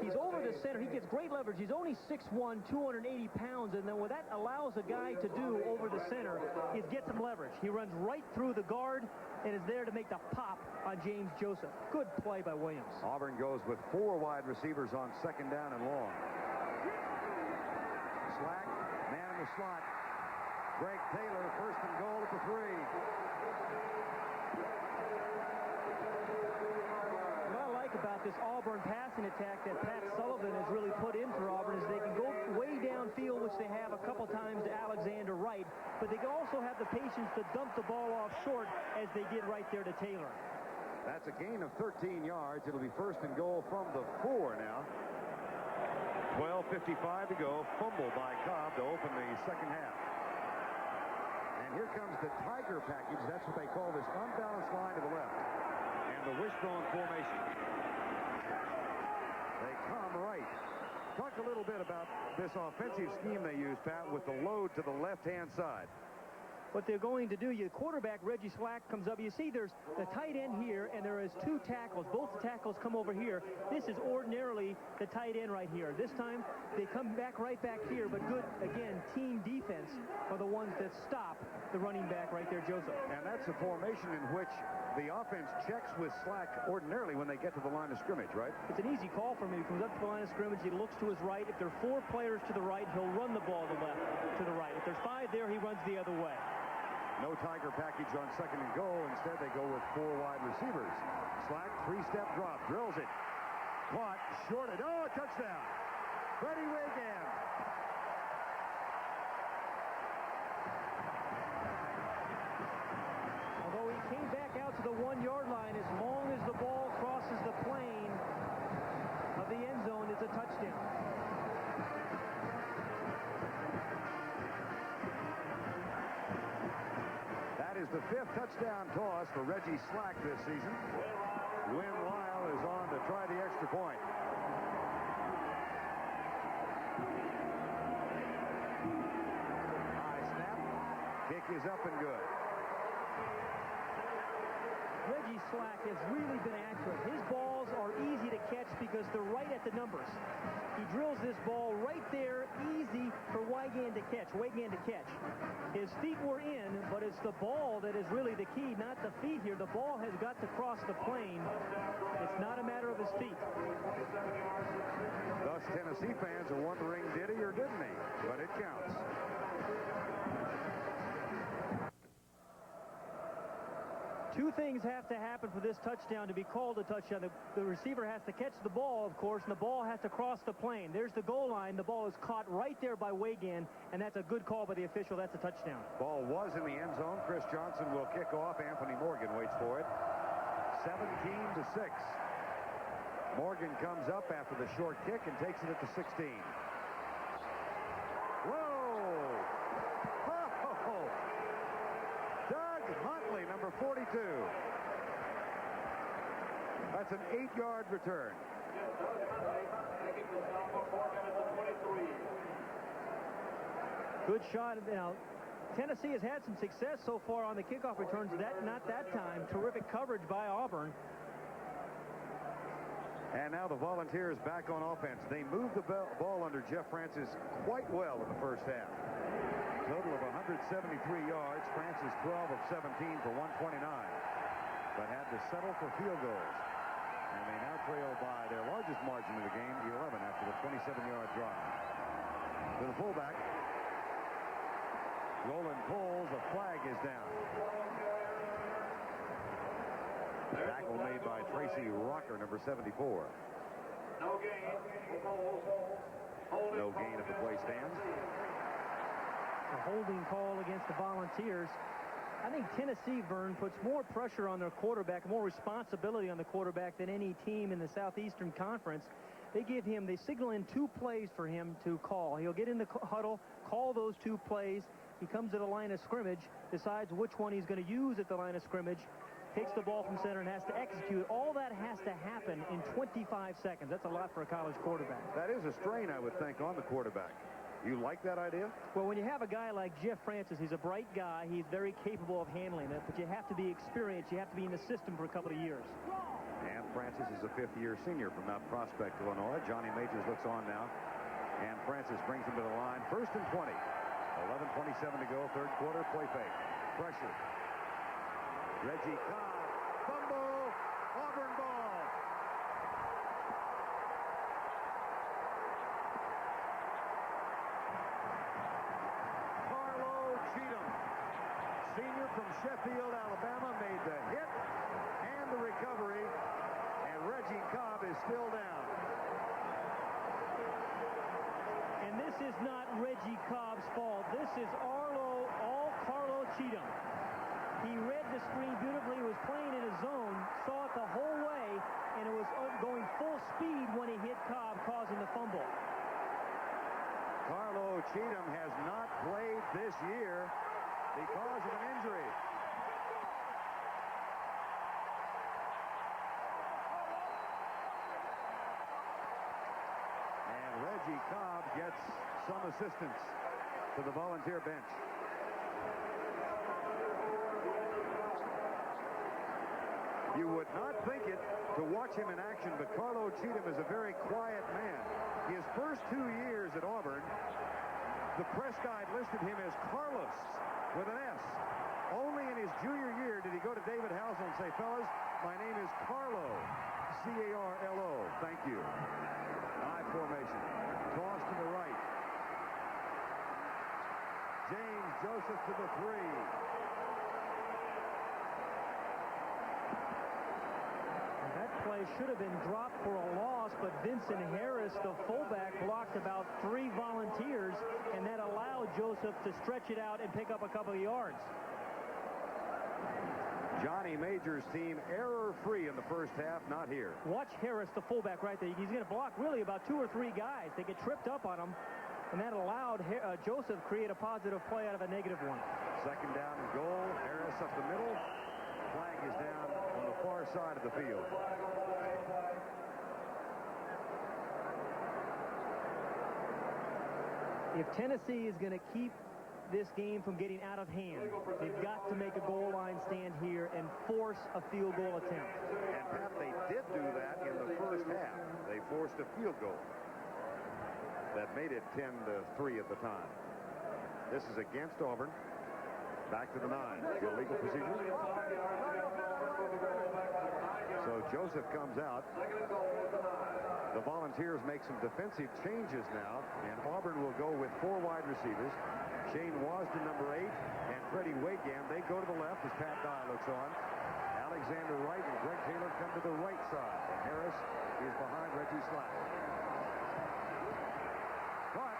He's over the center. He gets great leverage. He's only 6'1", 280 pounds, and then what that allows a guy to do over the center is get some leverage. He runs right through the guard and is there to make the pop on James Joseph. Good play by Williams. Auburn goes with 4 wide receivers on 2nd down and long. Slack, man in the slot. Greg Taylor, 1st and goal at the 3. What I like about this Auburn passing attack that Pat Sullivan has really put in for Auburn is they can go way downfield, which they have a couple times to Alexander Wright, but they can also have the patience to dump the ball off short as they did right there to Taylor. That's a gain of 13 yards. It'll be 1st and goal from the 4 now. 12:55 to go. Fumble by Cobb to open the second half. And here comes the Tiger package. That's what they call this unbalanced line to the left. And the wishbone formation. They come right. Talk a little bit about this offensive scheme they use, Pat, with the load to the left-hand side. What they're going to do, your quarterback, Reggie Slack, comes up. You see there's the tight end here, and there is 2 tackles. Both the tackles come over here. This is ordinarily the tight end right here. This time, they come right back here, but good, again, team defense are the ones that stop the running back right there, Joseph. And that's a formation in which the offense checks with Slack ordinarily when they get to the line of scrimmage, right? It's an easy call for him. He comes up to the line of scrimmage. He looks to his right. If there are 4 players to the right, he'll run the ball to the right. If there's 5 there, he runs the other way. No Tiger package on second and goal. Instead, they go with 4 wide receivers. Slack, 3-step drop, drills it. Caught, shorted. Oh, a touchdown. Freddie Wiggin. Although he came back out to the 1-yard line, as long as the ball crosses the plane of the end zone, it's a touchdown. That is the 5th touchdown toss for Reggie Slack this season. Win Lyle is on to try the extra point. High snap. Kick is up and good. Reggie Slack has really been accurate. His balls are easy to catch because they're right at the numbers. He drills this ball right there, easy for Wiegand to catch. His feet were in, but it's the ball that is really the key, not the feet here. The ball has got to cross the plane. It's not a matter of his feet. Thus, Tennessee fans are wondering, did he or didn't he? But it counts. Two things have to happen for this touchdown to be called a touchdown. The receiver has to catch the ball, of course, and the ball has to cross the plane. There's the goal line. The ball is caught right there by Wiegand, and that's a good call by the official. That's a touchdown. Ball was in the end zone. Chris Johnson will kick off. Anthony Morgan waits for it. 17-6. Morgan comes up after the short kick and takes it at the 16. Whoa! Oh! Doug Huntley, number 42. That's an 8-yard return. Good shot. Now, Tennessee has had some success so far on the kickoff returns. Not that time. Terrific coverage by Auburn. And now the Volunteers back on offense. They moved the ball under Jeff Francis quite well in the first half. Total of 173 yards. Francis 12 of 17 for 129. But had to settle for field goals. And they now trail by their largest margin of the game, 11, after the 27-yard drive. To the fullback. Roland pulls. A flag is down. Tackle made by Tracy Rocker, number 74. No gain. No gain if the play stands. A holding call against the Volunteers. I think Tennessee, Vern, puts more pressure on their quarterback, more responsibility on the quarterback than any team in the Southeastern Conference. They signal in 2 plays for him to call. He'll get in the huddle, call those 2 plays. He comes to the line of scrimmage, decides which one he's going to use at the line of scrimmage, takes the ball from center and has to execute. All that has to happen in 25 seconds. That's a lot for a college quarterback. That is a strain, I would think, on the quarterback. You like that idea? Well, when you have a guy like Jeff Francis, he's a bright guy. He's very capable of handling it, but you have to be experienced. You have to be in the system for a couple of years. And Francis is a 5th-year senior from Mount Prospect, Illinois. Johnny Majors looks on now. And Francis brings him to the line. 1st and 20. 11:27 to go. 3rd quarter. Play fake. Pressure. Reggie Cobb. Fumble. Auburn ball. Carlo Cheatham, senior from Sheffield, Alabama, made the hit and the recovery. And Reggie Cobb is still down. And this is not Reggie Cobb's fault. This is all Carlo Cheatham. He read the screen beautifully. He was playing in his zone, saw it the whole way, and it was going full speed when he hit Cobb, causing the fumble. Carlo Cheatham has not played this year because of an injury. And Reggie Cobb gets some assistance to the Volunteer bench. You would not think it to watch him in action, but Carlo Cheatham is a very quiet man. His first 2 years at Auburn, the press guide listed him as Carlos with an S. Only in his junior year did he go to David Housel and say, fellas, my name is Carlo, C-A-R-L-O. Thank you. I formation. Toss to the right. James Joseph to the 3. play should have been dropped for a loss, but Vincent Harris, the fullback, blocked about 3 Volunteers, and that allowed Joseph to stretch it out and pick up a couple of yards. Johnny Major's team error-free in the first half, not here. Watch Harris, the fullback, right there. He's going to block really about 2 or 3 guys. They get tripped up on him, and that allowed Joseph create a positive play out of a negative one. Second down and goal. Harris up the middle. Flag is down on the far side of the field. If Tennessee is going to keep this game from getting out of hand, they've got to make a goal line stand here and force a field goal attempt. And Pat, they did do that in the first half. They forced a field goal that made it 10-3 at the time. This is against Auburn. Back to the 9. Illegal procedure. So Joseph comes out. The Volunteers make some defensive changes now, and Auburn will go with 4 wide receivers. Shane Wasden, number 8, and Freddie Wagam. They go to the left as Pat Dye looks on. Alexander Wright and Greg Taylor come to the right side. And Harris is behind Reggie Slack. But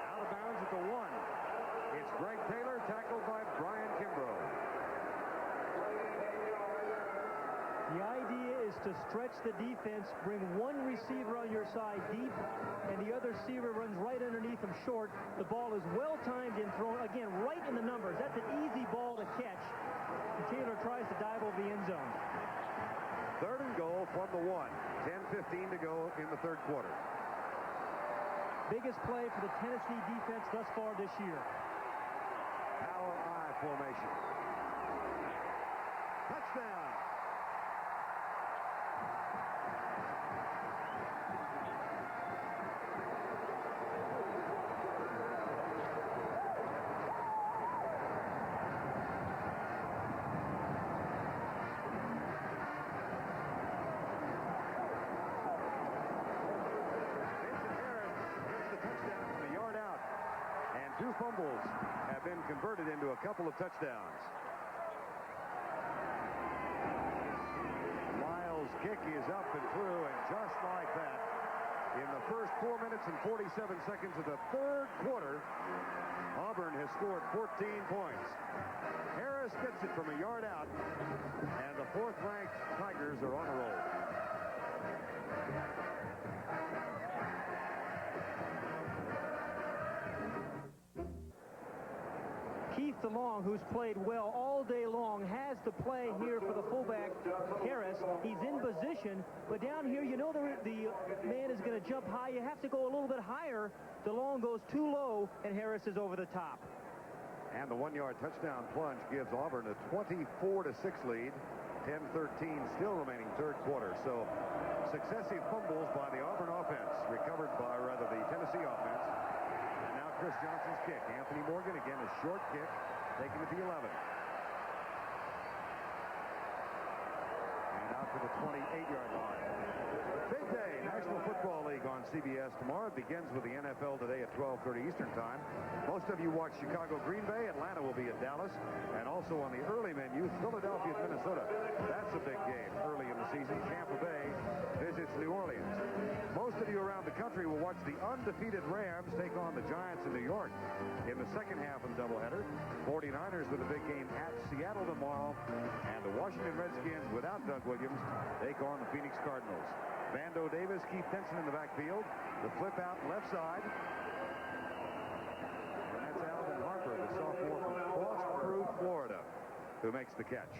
out of bounds at the 1. It's Greg Taylor, tackled by Brian Kimbrough. The idea is to stretch the defense, bring 1 receiver on your side deep, and the other receiver runs right underneath him short. The ball is well-timed and thrown, again, right in the numbers. That's an easy ball to catch. And Taylor tries to dive over the end zone. 3rd and goal from the 1. 10:15 to go in the 3rd quarter. Biggest play for the Tennessee defense thus far this year. Power I formation. Touchdown. Two fumbles have been converted into a couple of touchdowns. Lyle's kick is up and through, and just like that, in the first 4 minutes and 47 seconds of the 3rd quarter, Auburn has scored 14 points. Harris gets it from a yard out, and the 4th-ranked Tigers are on a roll. Keith DeLong, who's played well all day long, has the play here for the fullback, Harris. He's in position, but down here, you know the man is going to jump high. You have to go a little bit higher. DeLong goes too low, and Harris is over the top. And the 1-yard touchdown plunge gives Auburn a 24-6 lead. 10-13 still remaining 3rd quarter. So successive fumbles by the Auburn offense, recovered by, rather, the Tennessee offense. Chris Johnson's kick. Anthony Morgan, again, a short kick, taking it to the 11. And out to the 28-yard line. Big day, National Football League on CBS tomorrow. It begins with the NFL today at 12:30 Eastern Time. Most of you watch Chicago Green Bay. Atlanta will be at Dallas. And also on the early menu, Philadelphia, Minnesota. That's a big game early in the season. Tampa Bay visits New Orleans. Most of you around the country will watch the undefeated Rams take on the Giants in New York in the second half of the doubleheader. 49ers with a big game at Seattle tomorrow. And the Washington Redskins, without Doug Williams, take on the Phoenix Cardinals. Vando Davis, Keith Denson in the backfield. The flip out left side. And that's Alvin Harper, the sophomore from Frostproof, Florida, who makes the catch.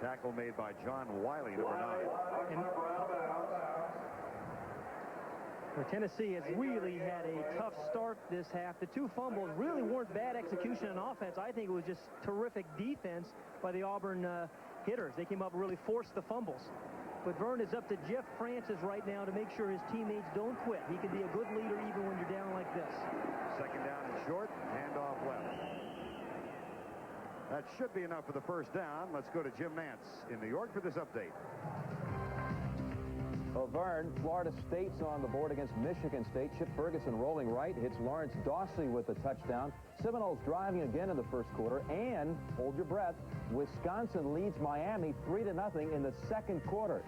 Tackle made by John Wiley, number 9. Tennessee has really had a tough start this half. The 2 fumbles really weren't bad execution on offense. I think it was just terrific defense by the Auburn hitters. They came up and really forced the fumbles. But Vern is up to Jeff Francis right now to make sure his teammates don't quit. He can be a good leader even when you're down like this. Second down and short, handoff left. That should be enough for the first down. Let's go to Jim Nantz in New York for this update. Auburn, Florida State's on the board against Michigan State. Chip Ferguson rolling right, hits Lawrence Dawsey with the touchdown. Seminoles driving again in the first quarter, and hold your breath, Wisconsin leads Miami 3-0 in the second quarter.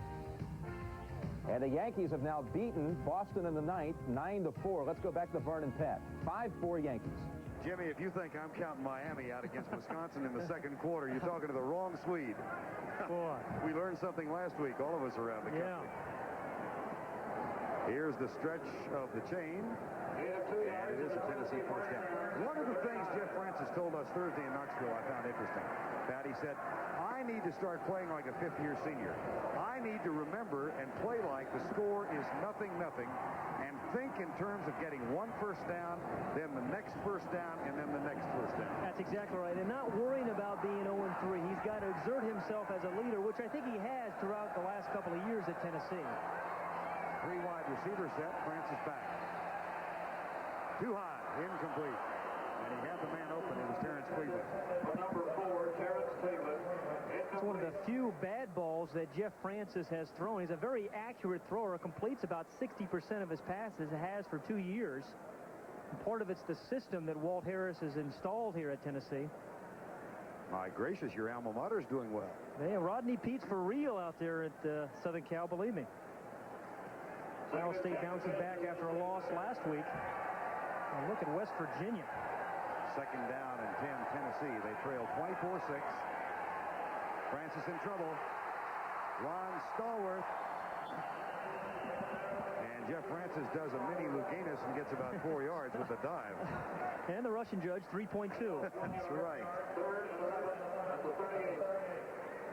And the Yankees have now beaten Boston in the ninth, 9-4. Let's go back to Vernon Pat. 5-4 Yankees. Jimmy, if you think I'm counting Miami out against Wisconsin in the second quarter, you're talking to the wrong Swede. Boy. We learned something last week, all of us around the country. Here's the stretch of the chain. And it is a Tennessee first down. One of the things Jeff Francis told us Thursday in Knoxville I found interesting. That he said, I need to start playing like a fifth-year senior. I need to remember and play like the score is 0-0 and think in terms of getting one first down, then the next first down, and then the next first down. That's exactly right. And not worrying about being 0-3. He's got to exert himself as a leader, which I think he has throughout the last couple of years at Tennessee. Three-wide receiver set. Francis back. Too high. Incomplete. And he had the man open. It was Terrence Cleveland. Number 4, Terrence Cleveland. It's one of the few bad balls that Jeff Francis has thrown. He's a very accurate thrower. Completes about 60% of his passes. Has for 2 years. And part of it's the system that Walt Harris has installed here at Tennessee. My gracious, your alma mater's doing well. Yeah, Rodney Pete's for real out there at Southern Cal, believe me. Cal State bounces back after a loss last week. And look at West Virginia. Second down and 10, Tennessee. They trail 24-6. Francis in trouble. Ron Stallworth. And Jeff Francis does a mini Luganis and gets about 4 yards with a dive. And the Russian judge, 3.2. That's right.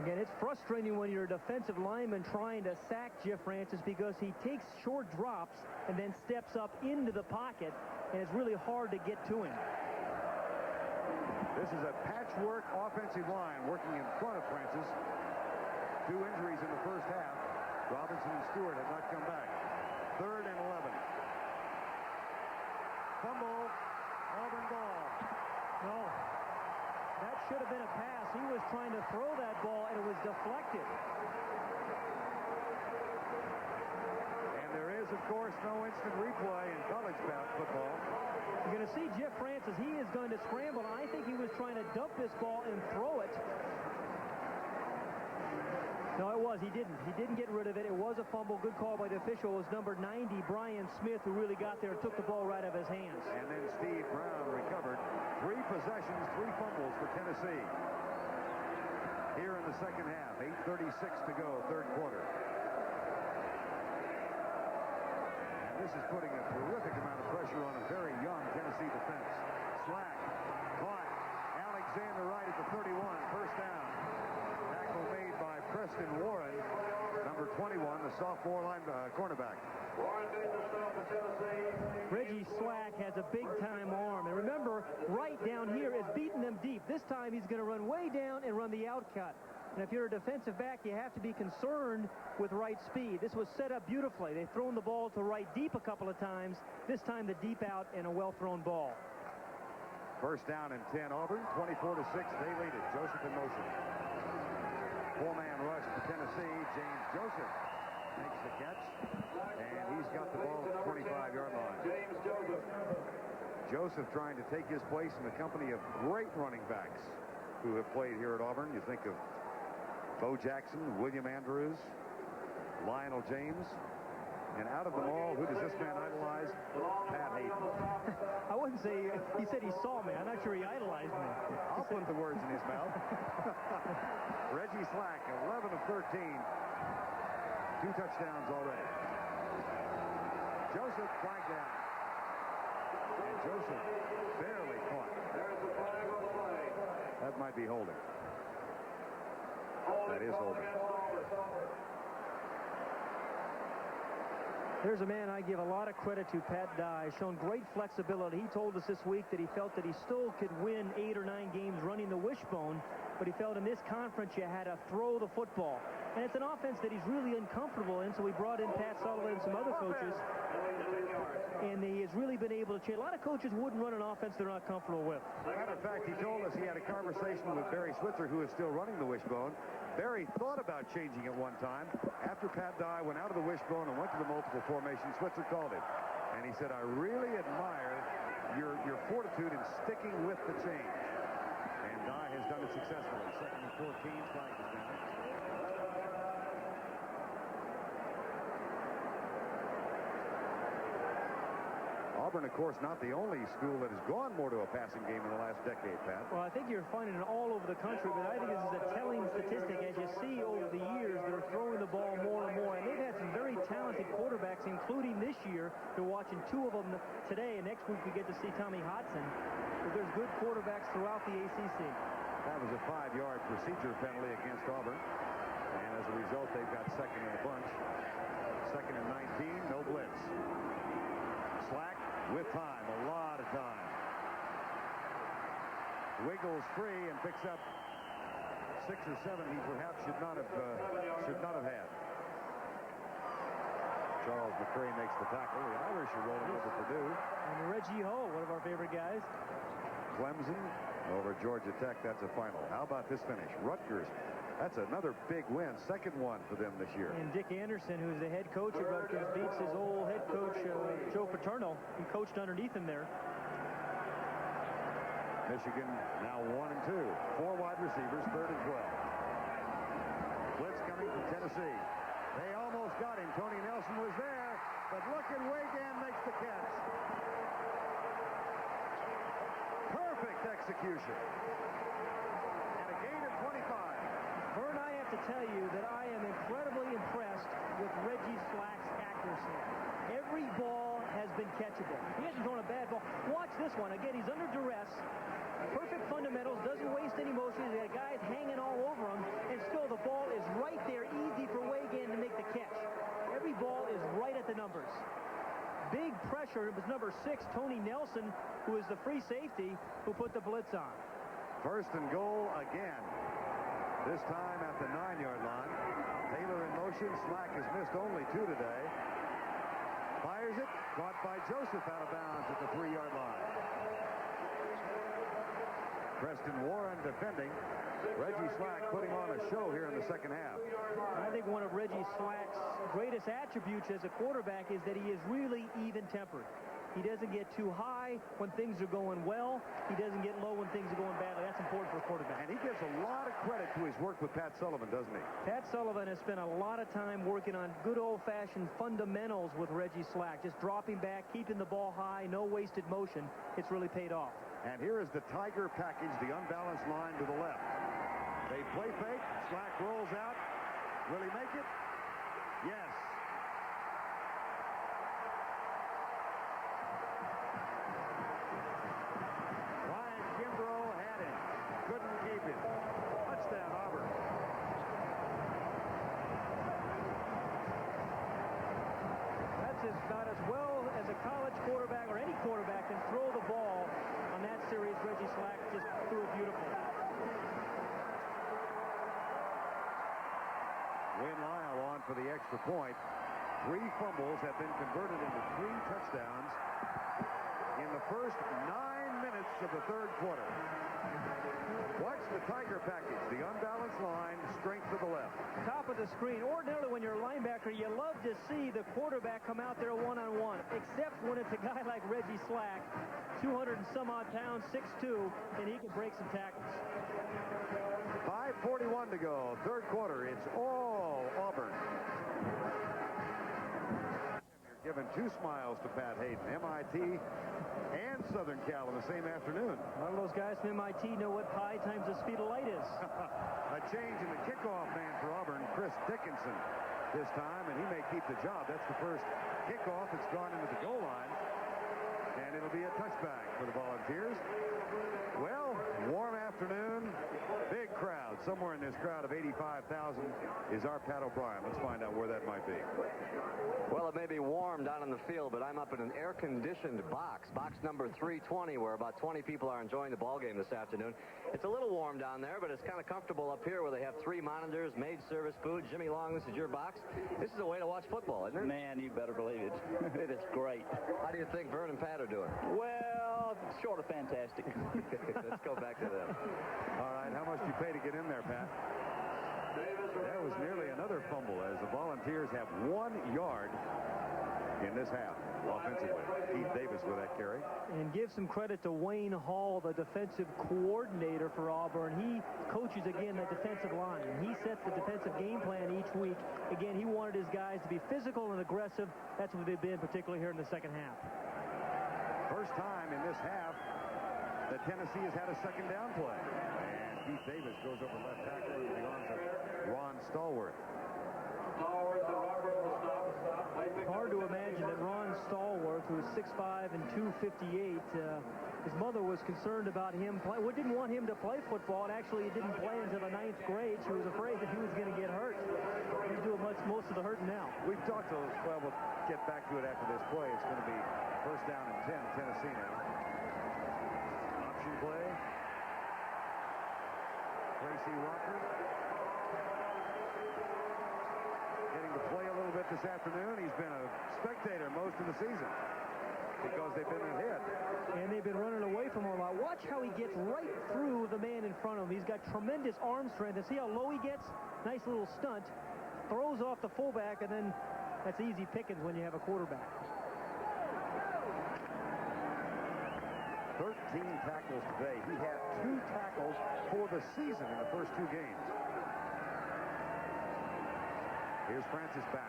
Again, it's frustrating when you're a defensive lineman trying to sack Jeff Francis because he takes short drops and then steps up into the pocket, and it's really hard to get to him. This is a patchwork offensive line working in front of Francis. 2 injuries in the first half. Robinson and Stewart have not come back. 3rd and 11. Fumble. Auburn ball. No. That should have been a pass. He was trying to throw that ball, and it was deflected. And there is, of course, no instant replay in college football. You're going to see Jeff Francis. He is going to scramble. I think he was trying to dump this ball and throw it. No, it was. He didn't. He didn't get rid of it. It was a fumble. Good call by the official. It was number 90, Brian Smith, who really got there and took the ball right out of his hands. And then Steve Brown recovered. 3 possessions, 3 fumbles for Tennessee. Here in the second half. 8:36 to go, third quarter. And this is putting a terrific amount of pressure on a very young Tennessee defense. Slack. Caught. Alexander Wright at the 31. First down. Tackle made by Preston Warren, number 21, the sophomore cornerback. Reggie Slack has a big-time arm. And remember, Wright down here is beating them deep. This time he's going to run way down and run the outcut. And if you're a defensive back, you have to be concerned with Wright's speed. This was set up beautifully. They've thrown the ball to Wright deep a couple of times. This time the deep out and a well-thrown ball. First down and 10, Auburn, 24-6. They lead it. Joseph in motion. 4-man rush for Tennessee. James Joseph makes the catch, and he's got the ball at the 25-yard line. James Joseph. Joseph trying to take his place in the company of great running backs who have played here at Auburn. You think of Bo Jackson, William Andrews, Lionel James. And out of them all, who does this man idolize? Pat Hayden. I wouldn't say, he said he saw me. I'm not sure he idolized me. I'll put the words in his mouth. Reggie Slack, 11 of 13. 2 touchdowns already. Joseph flagged down. And Joseph barely caught. There's the flag on the play. That might be holding. That is holding. There's a man I give a lot of credit to, Pat Dye. Shown great flexibility. He told us this week that he felt that he still could win 8 or 9 games running the wishbone, but he felt in this conference you had to throw the football. And it's an offense that he's really uncomfortable in, so we brought in Pat Sullivan and some other coaches. And he has really been able to change. A lot of coaches wouldn't run an offense they're not comfortable with. Matter of fact, he told us he had a conversation with Barry Switzer, who is still running the wishbone. Barry thought about changing it one time. After after Pat Dye went out of the wishbone and went to the multiple formation, Switzer called him. And he said, I really admire your fortitude in sticking with the change. And Dye has done it successfully. 2nd and 14, flag is down. Auburn, of course, not the only school that has gone more to a passing game in the last decade, Pat. Well, I think you're finding it all over the country, but I think this is a telling statistic. As you see over the years, they're throwing the ball more and more, and they've had some very talented quarterbacks, including this year. They're watching 2 of them today, and next week we get to see Tommy Hodson. But there's good quarterbacks throughout the ACC. That was a 5-yard procedure penalty against Auburn, and as a result, they've got 2nd in a bunch. 2nd and 19, no blitz. Slack with time, a lot of time. Wiggles free and picks up 6 or 7 he perhaps should not have had. Charles McCray makes the tackle. The Irish are rolling over Purdue. And Reggie Ho, one of our favorite guys. Clemson over Georgia Tech. That's a final. How about this finish? Rutgers. That's another big win. 2nd one for them this year. And Dick Anderson, who's the head coach at Rutgers, beats his old head coach, Joe Paterno. He coached underneath him there. Michigan now 1 and 2. 4 wide receivers, 3rd and 12. Blitz coming from Tennessee. They almost got him. Tony Nelson was there, but look at Wagan makes the catch. Perfect execution. And a gain of 25. Vern, I have to tell you that I am incredibly impressed with Reggie Slack's accuracy. Every ball has been catchable. He hasn't thrown a bad ball. Watch this one. Again, he's under duress. Perfect fundamentals, doesn't waste any motion. He's got guys hanging all over him, and still the ball is right there, easy for Wagan to make the catch. Every ball is right at the numbers. Big pressure. It was number 6, Tony Nelson, who is the free safety, who put the blitz on. 1st and goal again. This time at the 9-yard line. Taylor in motion. Slack has missed only 2 today. Fires it. Caught by Joseph out of bounds at the 3-yard line. Preston Warren defending. Reggie Slack putting on a show here in the 2nd half. I think one of Reggie Slack's greatest attributes as a quarterback is that he is really even-tempered. He doesn't get too high when things are going well. He doesn't get low when things are going badly. That's important for a quarterback. And he gives a lot of credit to his work with Pat Sullivan, doesn't he? Pat Sullivan has spent a lot of time working on good old-fashioned fundamentals with Reggie Slack. Just dropping back, keeping the ball high, no wasted motion. It's really paid off. And here is the Tiger package, the unbalanced line to the left. They play fake. Slack rolls out. Will he make it? Yes. Ryan Kimbrough had him. Couldn't keep him. Touchdown, Auburn. That's about as well as a college quarterback or any quarterback can throw the ball. On that series, Reggie Slack just threw it beautifully. Win Lyle on for the extra point. 3 fumbles have been converted into 3 touchdowns in the first 9 minutes of the 3rd quarter. Watch the Tiger package, the unbalanced line, strength to the left. Top of the screen. Ordinarily, when you're a linebacker, you love to see the quarterback come out there one-on-one, except when it's a guy like Reggie Slack, 200 and some odd pounds, 6'2", and he can break some tackles. 5:41 to go, 3rd quarter. It's all Auburn. They're giving 2 smiles to Pat Hayden, MIT and Southern Cal in the same afternoon. One of those guys from MIT know what pi times the speed of light is. A change in the kickoff man for Auburn, Chris Dickinson this time, and he may keep the job. That's the first kickoff. It's gone into the goal line, and it'll be a touchback for the Volunteers. Well, warm afternoon, big crowd. Somewhere in this crowd of 85,000 is our Pat O'Brien. Let's find out where that might be. Well, it may be warm down in the field, but I'm up in an air-conditioned box number 320, where about 20 people are enjoying the ball game this afternoon. It's a little warm down there, but it's kind of comfortable up here where they have 3 monitors, maid service food. Jimmy Long, this is your box. This is a way to watch football, isn't it? Man, you better believe it. It is great. How do you think Vern and Pat are doing? Well, short of fantastic. Let's go back to them. All right, how much do you pay to get in there, Pat? That was nearly another fumble as the Volunteers have 1 yard in this half offensively. Keith Davis with that carry. And give some credit to Wayne Hall, the defensive coordinator for Auburn. He coaches, again, the defensive line. He sets the defensive game plan each week. Again, he wanted his guys to be physical and aggressive. That's what they've been, particularly here in the second half. First time in this half that Tennessee has had a second down play. And Keith Davis goes over left tackle into the arms of Ron Stallworth. Hard to imagine that Ron Stallworth, who is 6'5" and 258, his mother was concerned about him play. We didn't want him to play football, and actually he didn't play until the 9th grade. She was afraid that he was going to get hurt. He's doing most of the hurting now. We've talked to, well, we'll get back to it after this play. It's going to be first down and 10, Tennessee now. Option play. Tracy Rocker getting to play a little bit this afternoon. He's been a spectator most of the season because they've been ahead. And they've been running away from him a lot. Watch how he gets right through the man in front of him. He's got tremendous arm strength. And see how low he gets? Nice little stunt. Throws off the fullback, and then that's easy pickings when you have a quarterback. 13 tackles today. He had 2 tackles for the season in the first 2 games. Here's Francis back.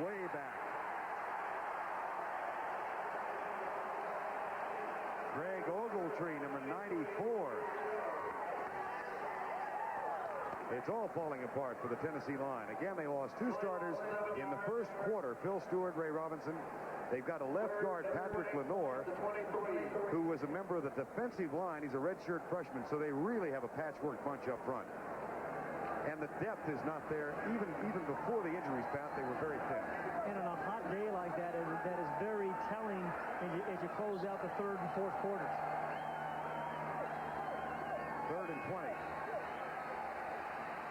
Way back. Greg Ogletree, number 94. It's all falling apart for the Tennessee line. Again, they lost 2 starters in the first quarter. Phil Stewart, Ray Robinson. They've got a left guard, Patrick Lenore, who was a member of the defensive line. He's a redshirt freshman, so they really have a patchwork bunch up front. And the depth is not there. Even before the injuries, Pat, they were very thin. And on a hot day like that is very telling as you close out the 3rd and 4th quarters. 3rd and 20.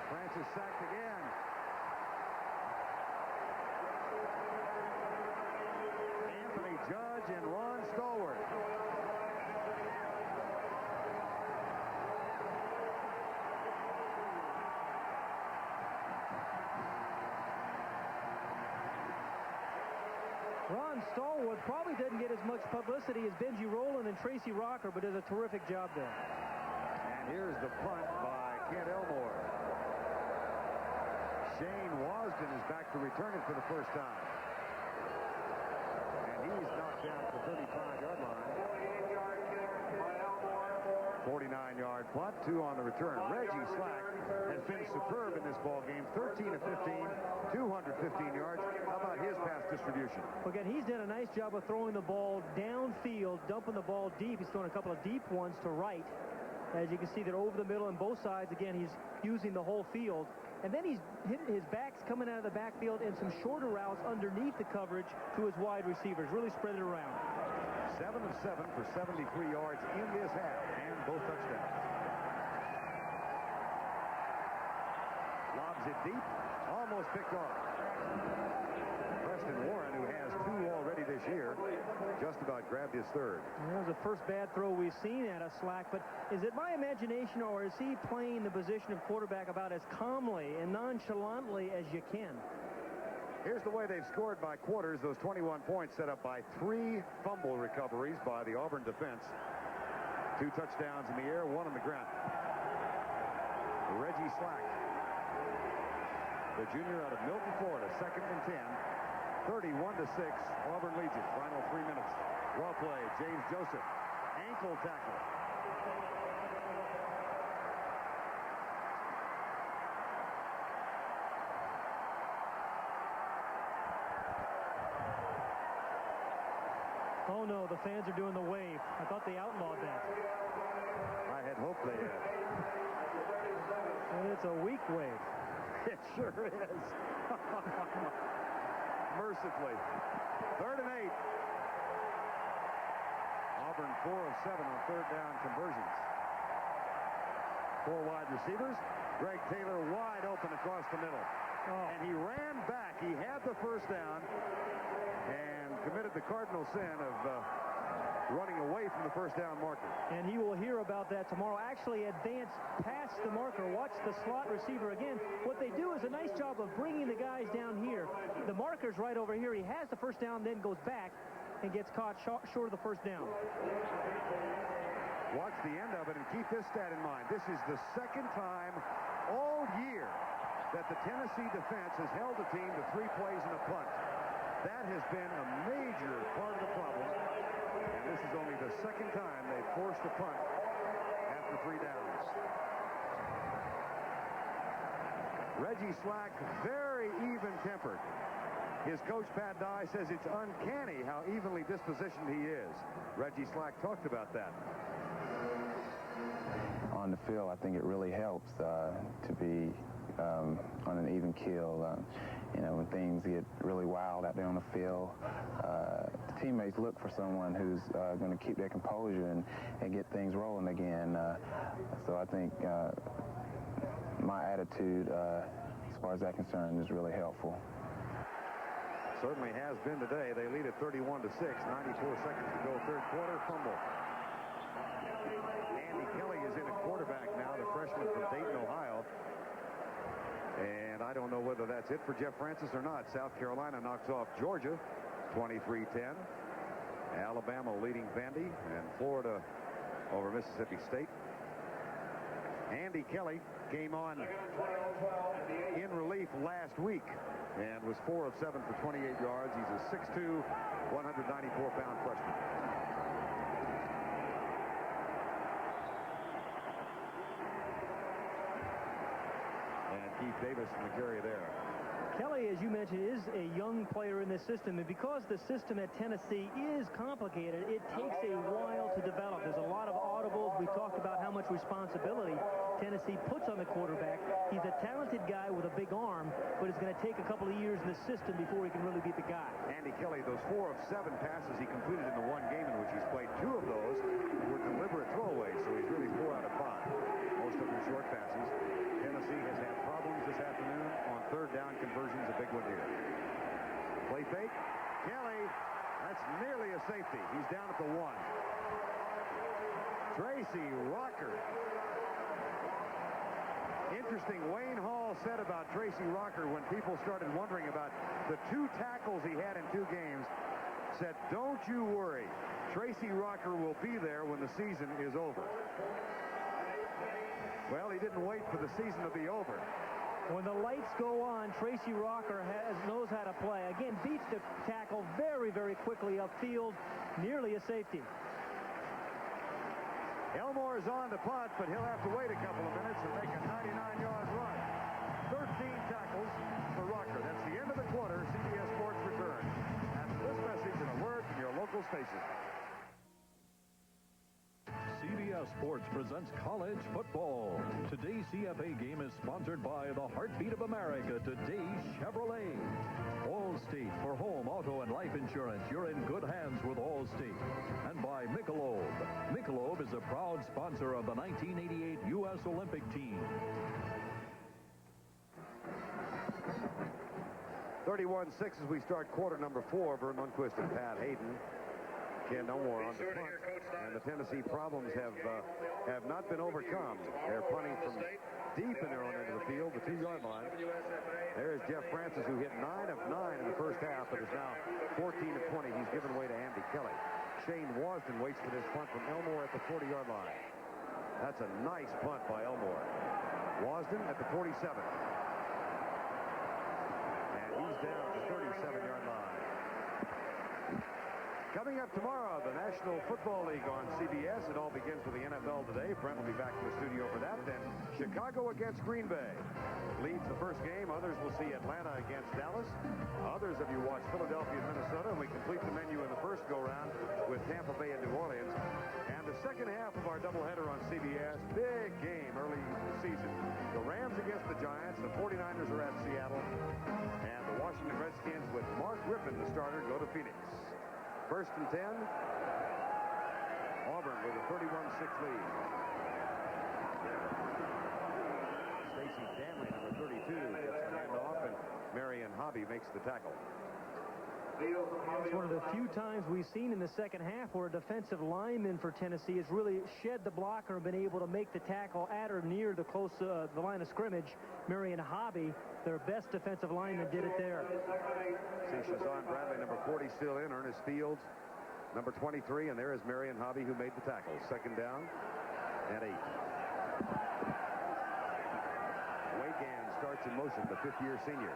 Francis sacked again. Anthony Judge and Ron Stallworth. Ron Stallworth probably doesn't get as much publicity as Benji Rowland and Tracy Rocker, but does a terrific job there. And here's the punt by Kent Elmore. Shane Wasden is back to return it for the first time. And he's knocked down at the 35-yard line. 49-yard punt, 2 on the return. Reggie Slack has been superb in this ball game. 13 of 15, 215 yards. How about his pass distribution? Again, he's done a nice job of throwing the ball downfield, dumping the ball deep. He's thrown a couple of deep ones to right. As you can see, they're over the middle and both sides. Again, he's using the whole field. And then he's hitting his backs coming out of the backfield and some shorter routes underneath the coverage to his wide receivers. Really spread it around. 7 of 7 for 73 yards in this half and both touchdowns. Lobs it deep, almost picked off. Preston Warren, who has 2 already this year, just about grabbed his 3rd. That was the first bad throw we've seen out of Slack, but is it my imagination or is he playing the position of quarterback about as calmly and nonchalantly as you can? Here's the way they've scored by quarters. Those 21 points set up by 3 fumble recoveries by the Auburn defense. 2 touchdowns in the air, 1 on the ground. Reggie Slack, the junior out of Milton, Florida, 2nd and 10. 31-6, Auburn leads it. Final 3 minutes. Well played. James Joseph, ankle tackle. Oh no, the fans are doing the wave. I thought they outlawed that. I had hoped they had. And it's a weak wave. It sure is. Mercifully. 3rd and 8. Auburn 4 of 7 on 3rd down conversions. 4 wide receivers. Greg Taylor wide open across the middle. Oh. And he ran back. He had the first down and committed the cardinal sin of running away from the first down marker. And he will hear about that tomorrow. Actually advance past the marker. Watch the slot receiver again. What they do is a nice job of bringing the guys down here. The marker's right over here. He has the first down, then goes back and gets caught short of the first down. Watch the end of it and keep this stat in mind. This is the second time all year that the Tennessee defense has held a team to 3 plays and a punt. That has been a major part of the problem. And this is only the second time they've forced a punt after 3 downs. Reggie Slack, very even-tempered. His coach, Pat Dye, says it's uncanny how evenly dispositioned he is. Reggie Slack talked about that. On the field, I think it really helps to be on an even keel. You know, when things get really wild out there on the field, the teammates look for someone who's going to keep their composure and get things rolling again. So I think my attitude, as far as that concerned, is really helpful. Certainly has been today. They lead at 31-6, 94 seconds to go, third quarter. Fumble. Andy Kelly is in at quarterback now, the freshman from Dayton, Ohio. And I don't know whether that's it for Jeff Francis or not. South Carolina knocks off Georgia, 23-10. Alabama leading Vandy, and Florida over Mississippi State. Andy Kelly came on in relief last week and was 4 of 7 for 28 yards. He's a 6'2", 194-pound freshman. And Keith Davis in the carry there. Kelly, as you mentioned, is a young player in this system, and because the system at Tennessee is complicated, it takes a while to develop. There's a lot of audibles. We've talked about how much responsibility Tennessee puts on the quarterback. He's a talented guy with a big arm, but it's going to take a couple of years in the system before he can really beat the guy. Andy Kelly, those 4 of 7 passes he completed in the one game in which he's played, 2 of those were deliberate throwaways, so he's really 4 out of 5. Most of them short passes. Tennessee has had problems this afternoon on third down conversions, a big one here. Play fake. Kelly, that's nearly a safety. He's down at the 1. Tracy Rocker. Interesting, Wayne Hall said about Tracy Rocker when people started wondering about the 2 tackles he had in 2 games, said, don't you worry. Tracy Rocker will be there when the season is over. Well, he didn't wait for the season to be over. When the lights go on, Tracy Rocker knows how to play. Again, beats the tackle very, very quickly upfield, nearly a safety. Elmore is on to punt, but he'll have to wait a couple of minutes and make a 99-yard run. 13 tackles for Rocker. That's the end of the quarter. CBS Sports return. After this message and a word from your local station. CBS Sports presents college football. Today's CFA game is sponsored by the Heartbeat of America, today's Chevrolet. Allstate for home, auto, and life insurance. You're in good hands with Allstate. And by Michelob. Michelob is a proud sponsor of the 1988 U.S. Olympic team. 31-6 as we start quarter number 4. Vern Lundquist and Pat Hayden. Ken Elmore on the punt, and the Tennessee problems have not been overcome. They're punting from deep in their own end of the field, the 2-yard line. There's Jeff Francis, who hit 9 of 9 in the first half, but is now 14 of 20. He's given way to Andy Kelly. Shane Wasden waits for this punt from Elmore at the 40-yard line. That's a nice punt by Elmore. Wasden at the 47. And he's down at the 37-yard line. Coming up tomorrow, the National Football League on CBS. It all begins with the NFL today. Brent will be back in the studio for that. Then Chicago against Green Bay leads the first game. Others will see Atlanta against Dallas. Others of you watch Philadelphia and Minnesota. And we complete the menu in the first go-round with Tampa Bay and New Orleans. And the second half of our doubleheader on CBS, big game early season. The Rams against the Giants. The 49ers are at Seattle. And the Washington Redskins with Mark Rippon, the starter, go to Phoenix. First and 10. Auburn with a 31-6 lead. Stacy Danley, number 32, gets the handoff, and Marion Hobby makes the tackle. It's one of the few times we've seen in the second half where a defensive lineman for Tennessee has really shed the blocker and been able to make the tackle at or near the line of scrimmage. Marion Hobby, their best defensive lineman, did it there. See Shazan Bradley, number 40, still in. Ernest Fields, number 23, and there is Marion Hobby, who made the tackle. Second down and 8. Wagan starts in motion, the fifth-year senior.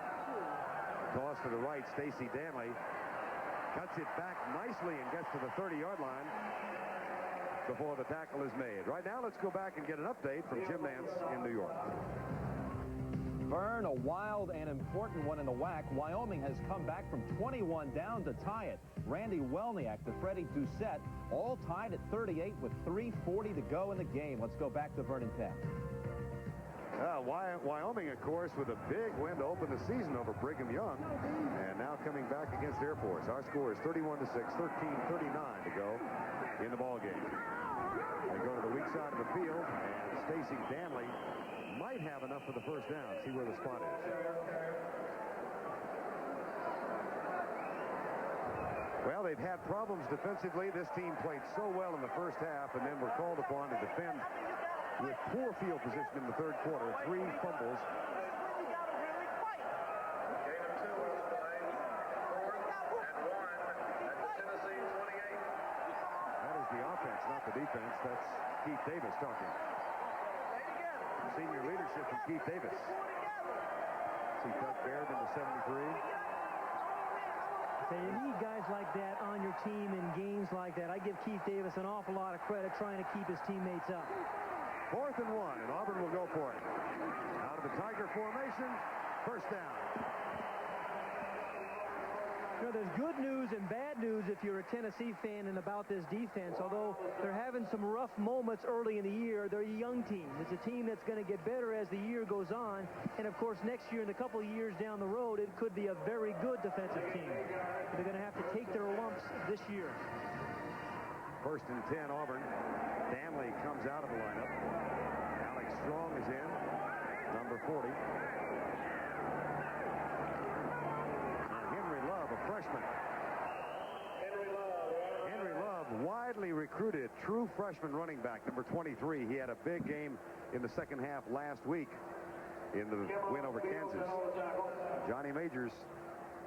Toss to the right, Stacy Danley cuts it back nicely and gets to the 30-yard line before the tackle is made. Right now, let's go back and get an update from Jim Nance in New York. Vern, a wild and important one in the WAC. Wyoming has come back from 21 down to tie it. Randy Welniak, to Freddie Doucette, all tied at 38 with 3:40 to go in the game. Let's go back to Vernon Penn. Wyoming, of course, with a big win to open the season over Brigham Young, and now coming back against Air Force. Our score is 31-6, 13:39 to go in the ball game. They go to the weak side of the field, and Stacy Danley might have enough for the first down. See where the spot is. Well, they've had problems defensively. This team played so well in the first half, and then were called upon to defend with poor field position in the third quarter. 3 fumbles. That is the offense, not the defense. That's Keith Davis talking. Senior leadership from Keith Davis. See Doug Baird in the 73. So you need guys like that on your team in games like that. I give Keith Davis an awful lot of credit trying to keep his teammates up. 4th and 1, and Auburn will go for it. Out of the Tiger formation, first down. You know, there's good news and bad news if you're a Tennessee fan and about this defense. Although they're having some rough moments early in the year, they're a young team. It's a team that's going to get better as the year goes on. And, of course, next year and a couple of years down the road, it could be a very good defensive team. They're going to have to take their lumps this year. 1st and 10, Auburn. Danley comes out of the lineup. Alex Strong is in, number 40. And Henry Love, a freshman. Henry Love, widely recruited, true freshman running back, number 23. He had a big game in the second half last week in the win over Kansas. Johnny Majors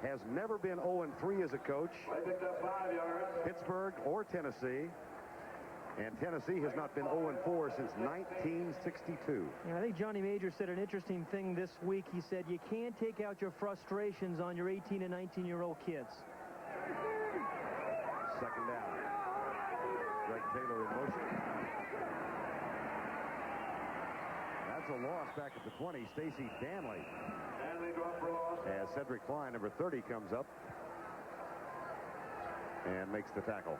has never been 0-3 as a coach. Pittsburgh or Tennessee. And Tennessee has not been 0-4 since 1962. Yeah, I think Johnny Major said an interesting thing this week. He said you can't take out your frustrations on your 18 and 19-year-old kids. Second down. Greg Taylor in motion. That's a loss back at the 20. Stacy Danley. As Cedric Klein, number 30, comes up and makes the tackle.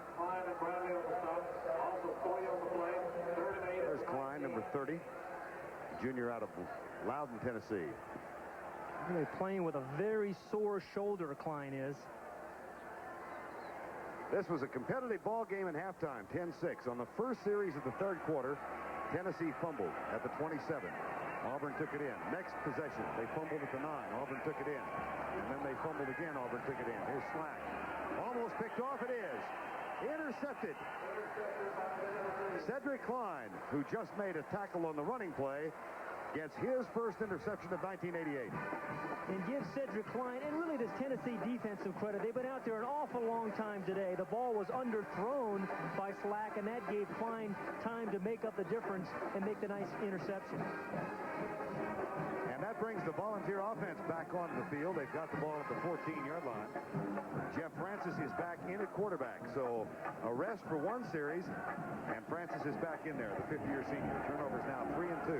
There's Klein, number 30, junior out of Loudon, Tennessee. Really playing with a very sore shoulder, Klein is. This was a competitive ball game in halftime, 10-6. On the first series of the third quarter, Tennessee fumbled at the 27. Auburn took it in. Next possession, they fumbled at the 9. Auburn took it in. And then they fumbled again. Auburn took it in. Here's Slack. Almost picked off. It is. Intercepted. Cedric Klein, who just made a tackle on the running play, gets his first interception of 1988. And give Cedric Klein and really this Tennessee defense some credit. They've been out there an awful long time today. The ball was underthrown by Slack, and that gave Klein time to make up the difference and make the nice interception. And that brings the Volunteer offense back onto the field. They've got the ball at the 14-yard line. Jeff Francis is back in at quarterback. So a rest for one series, and Francis is back in there, the fifth-year senior. Turnovers now 3 and 2.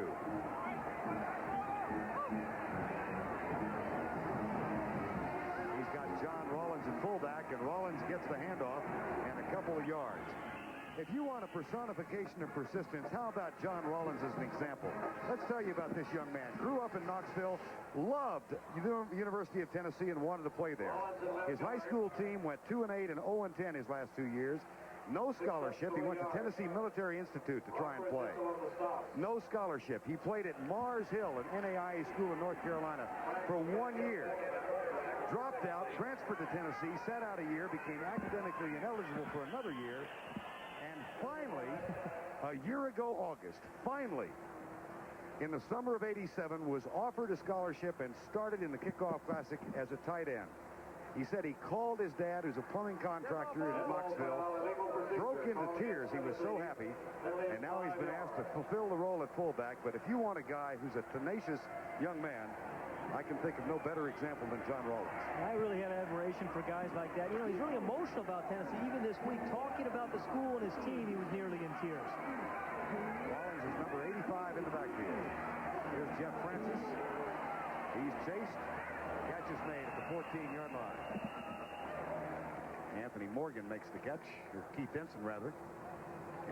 He's got John Rollins at fullback, and Rollins gets the handoff and a couple of yards. If you want a personification of persistence, how about John Rollins as an example? Let's tell you about this young man. Grew up in Knoxville, loved the University of Tennessee, and wanted to play there. His high school team went 2-8 and 0-10 his last 2 years. No scholarship. He went to Tennessee Military Institute to try and play. No scholarship. He played at Mars Hill, an NAIA school in North Carolina, for 1 year. dropped out, transferred to Tennessee, sat out a year, became academically ineligible for another year, and finally, a year ago August, finally, in the summer of '87, was offered a scholarship and started in the Kickoff Classic as a tight end. He said he called his dad, who's a plumbing contractor in Knoxville, broke into tears. He was so happy, and now he's been asked to fulfill the role at fullback. But if you want a guy who's a tenacious young man, I can think of no better example than John Rawlings. I really have admiration for guys like that. You know, he's really emotional about Tennessee. Even this week, talking about the school and his team, he was nearly in tears. Rawlings is number 85 in the backfield. Here's Jeff Francis. He's chased. Catch is made at the 14-yard line. Anthony Morgan makes the catch, or Keith Denson rather,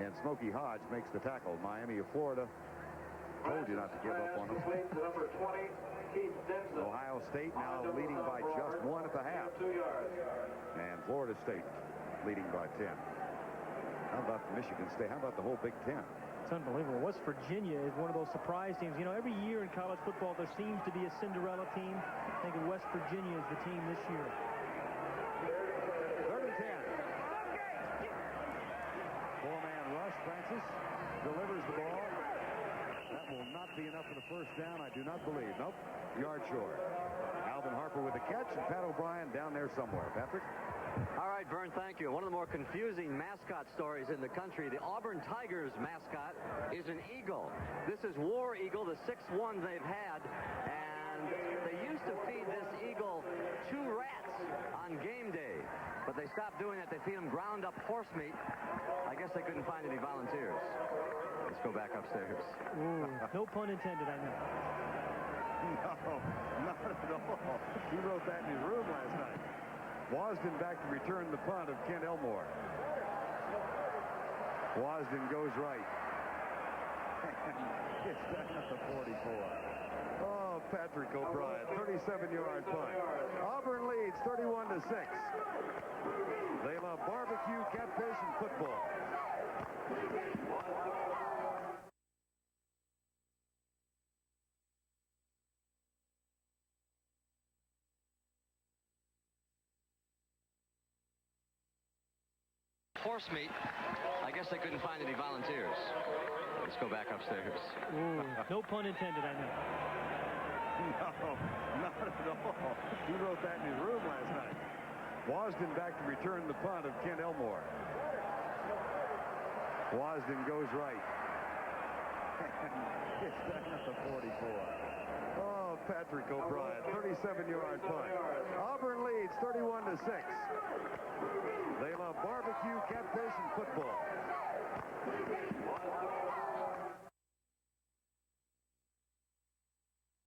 and Smokey Hodge makes the tackle. Miami of Florida told you not to give up on them. Number 20, Keith Denson. Ohio State now leading by just 1 at the half. And Florida State leading by 10. How about Michigan State? How about the whole Big Ten? It's unbelievable. West Virginia is one of those surprise teams. You know, every year in college football, there seems to be a Cinderella team. I think West Virginia is the team this year. 3rd and 10. Four-man rush. Francis delivers the ball. That will not be enough for the first down, I do not believe. Nope. Yard short. Alvin Harper with the catch, and Pat O'Brien down there somewhere. Patrick? All right, Vern, thank you. One of the more confusing mascot stories in the country. The Auburn Tigers mascot is an eagle. This is War Eagle, the 6th one they've had, and they used to feed this eagle 2 rats on game day, but they stopped doing that. They feed them ground-up horse meat. I guess they couldn't find any volunteers. Let's go back upstairs. Ooh, no pun intended, I know. No, not at all. He wrote that in his room last night. Wasden back to return the punt of Kent Elmore. Wasden goes right. It's down at the 44. Oh, Patrick O'Brien, 37-yard punt. Auburn leads 31-6. They love barbecue, catfish, and football. Horse meat. I guess they couldn't find any volunteers. Let's go back upstairs. Ooh, no pun intended, I know. No, not at all. He wrote that in his room last night. Wasden back to return the punt of Kent Elmore. Wasden goes right. It's down at the 44. Oh, Patrick O'Brien, 37-yard punt. Auburn leads 31-6. They love barbecue, catfish, and football.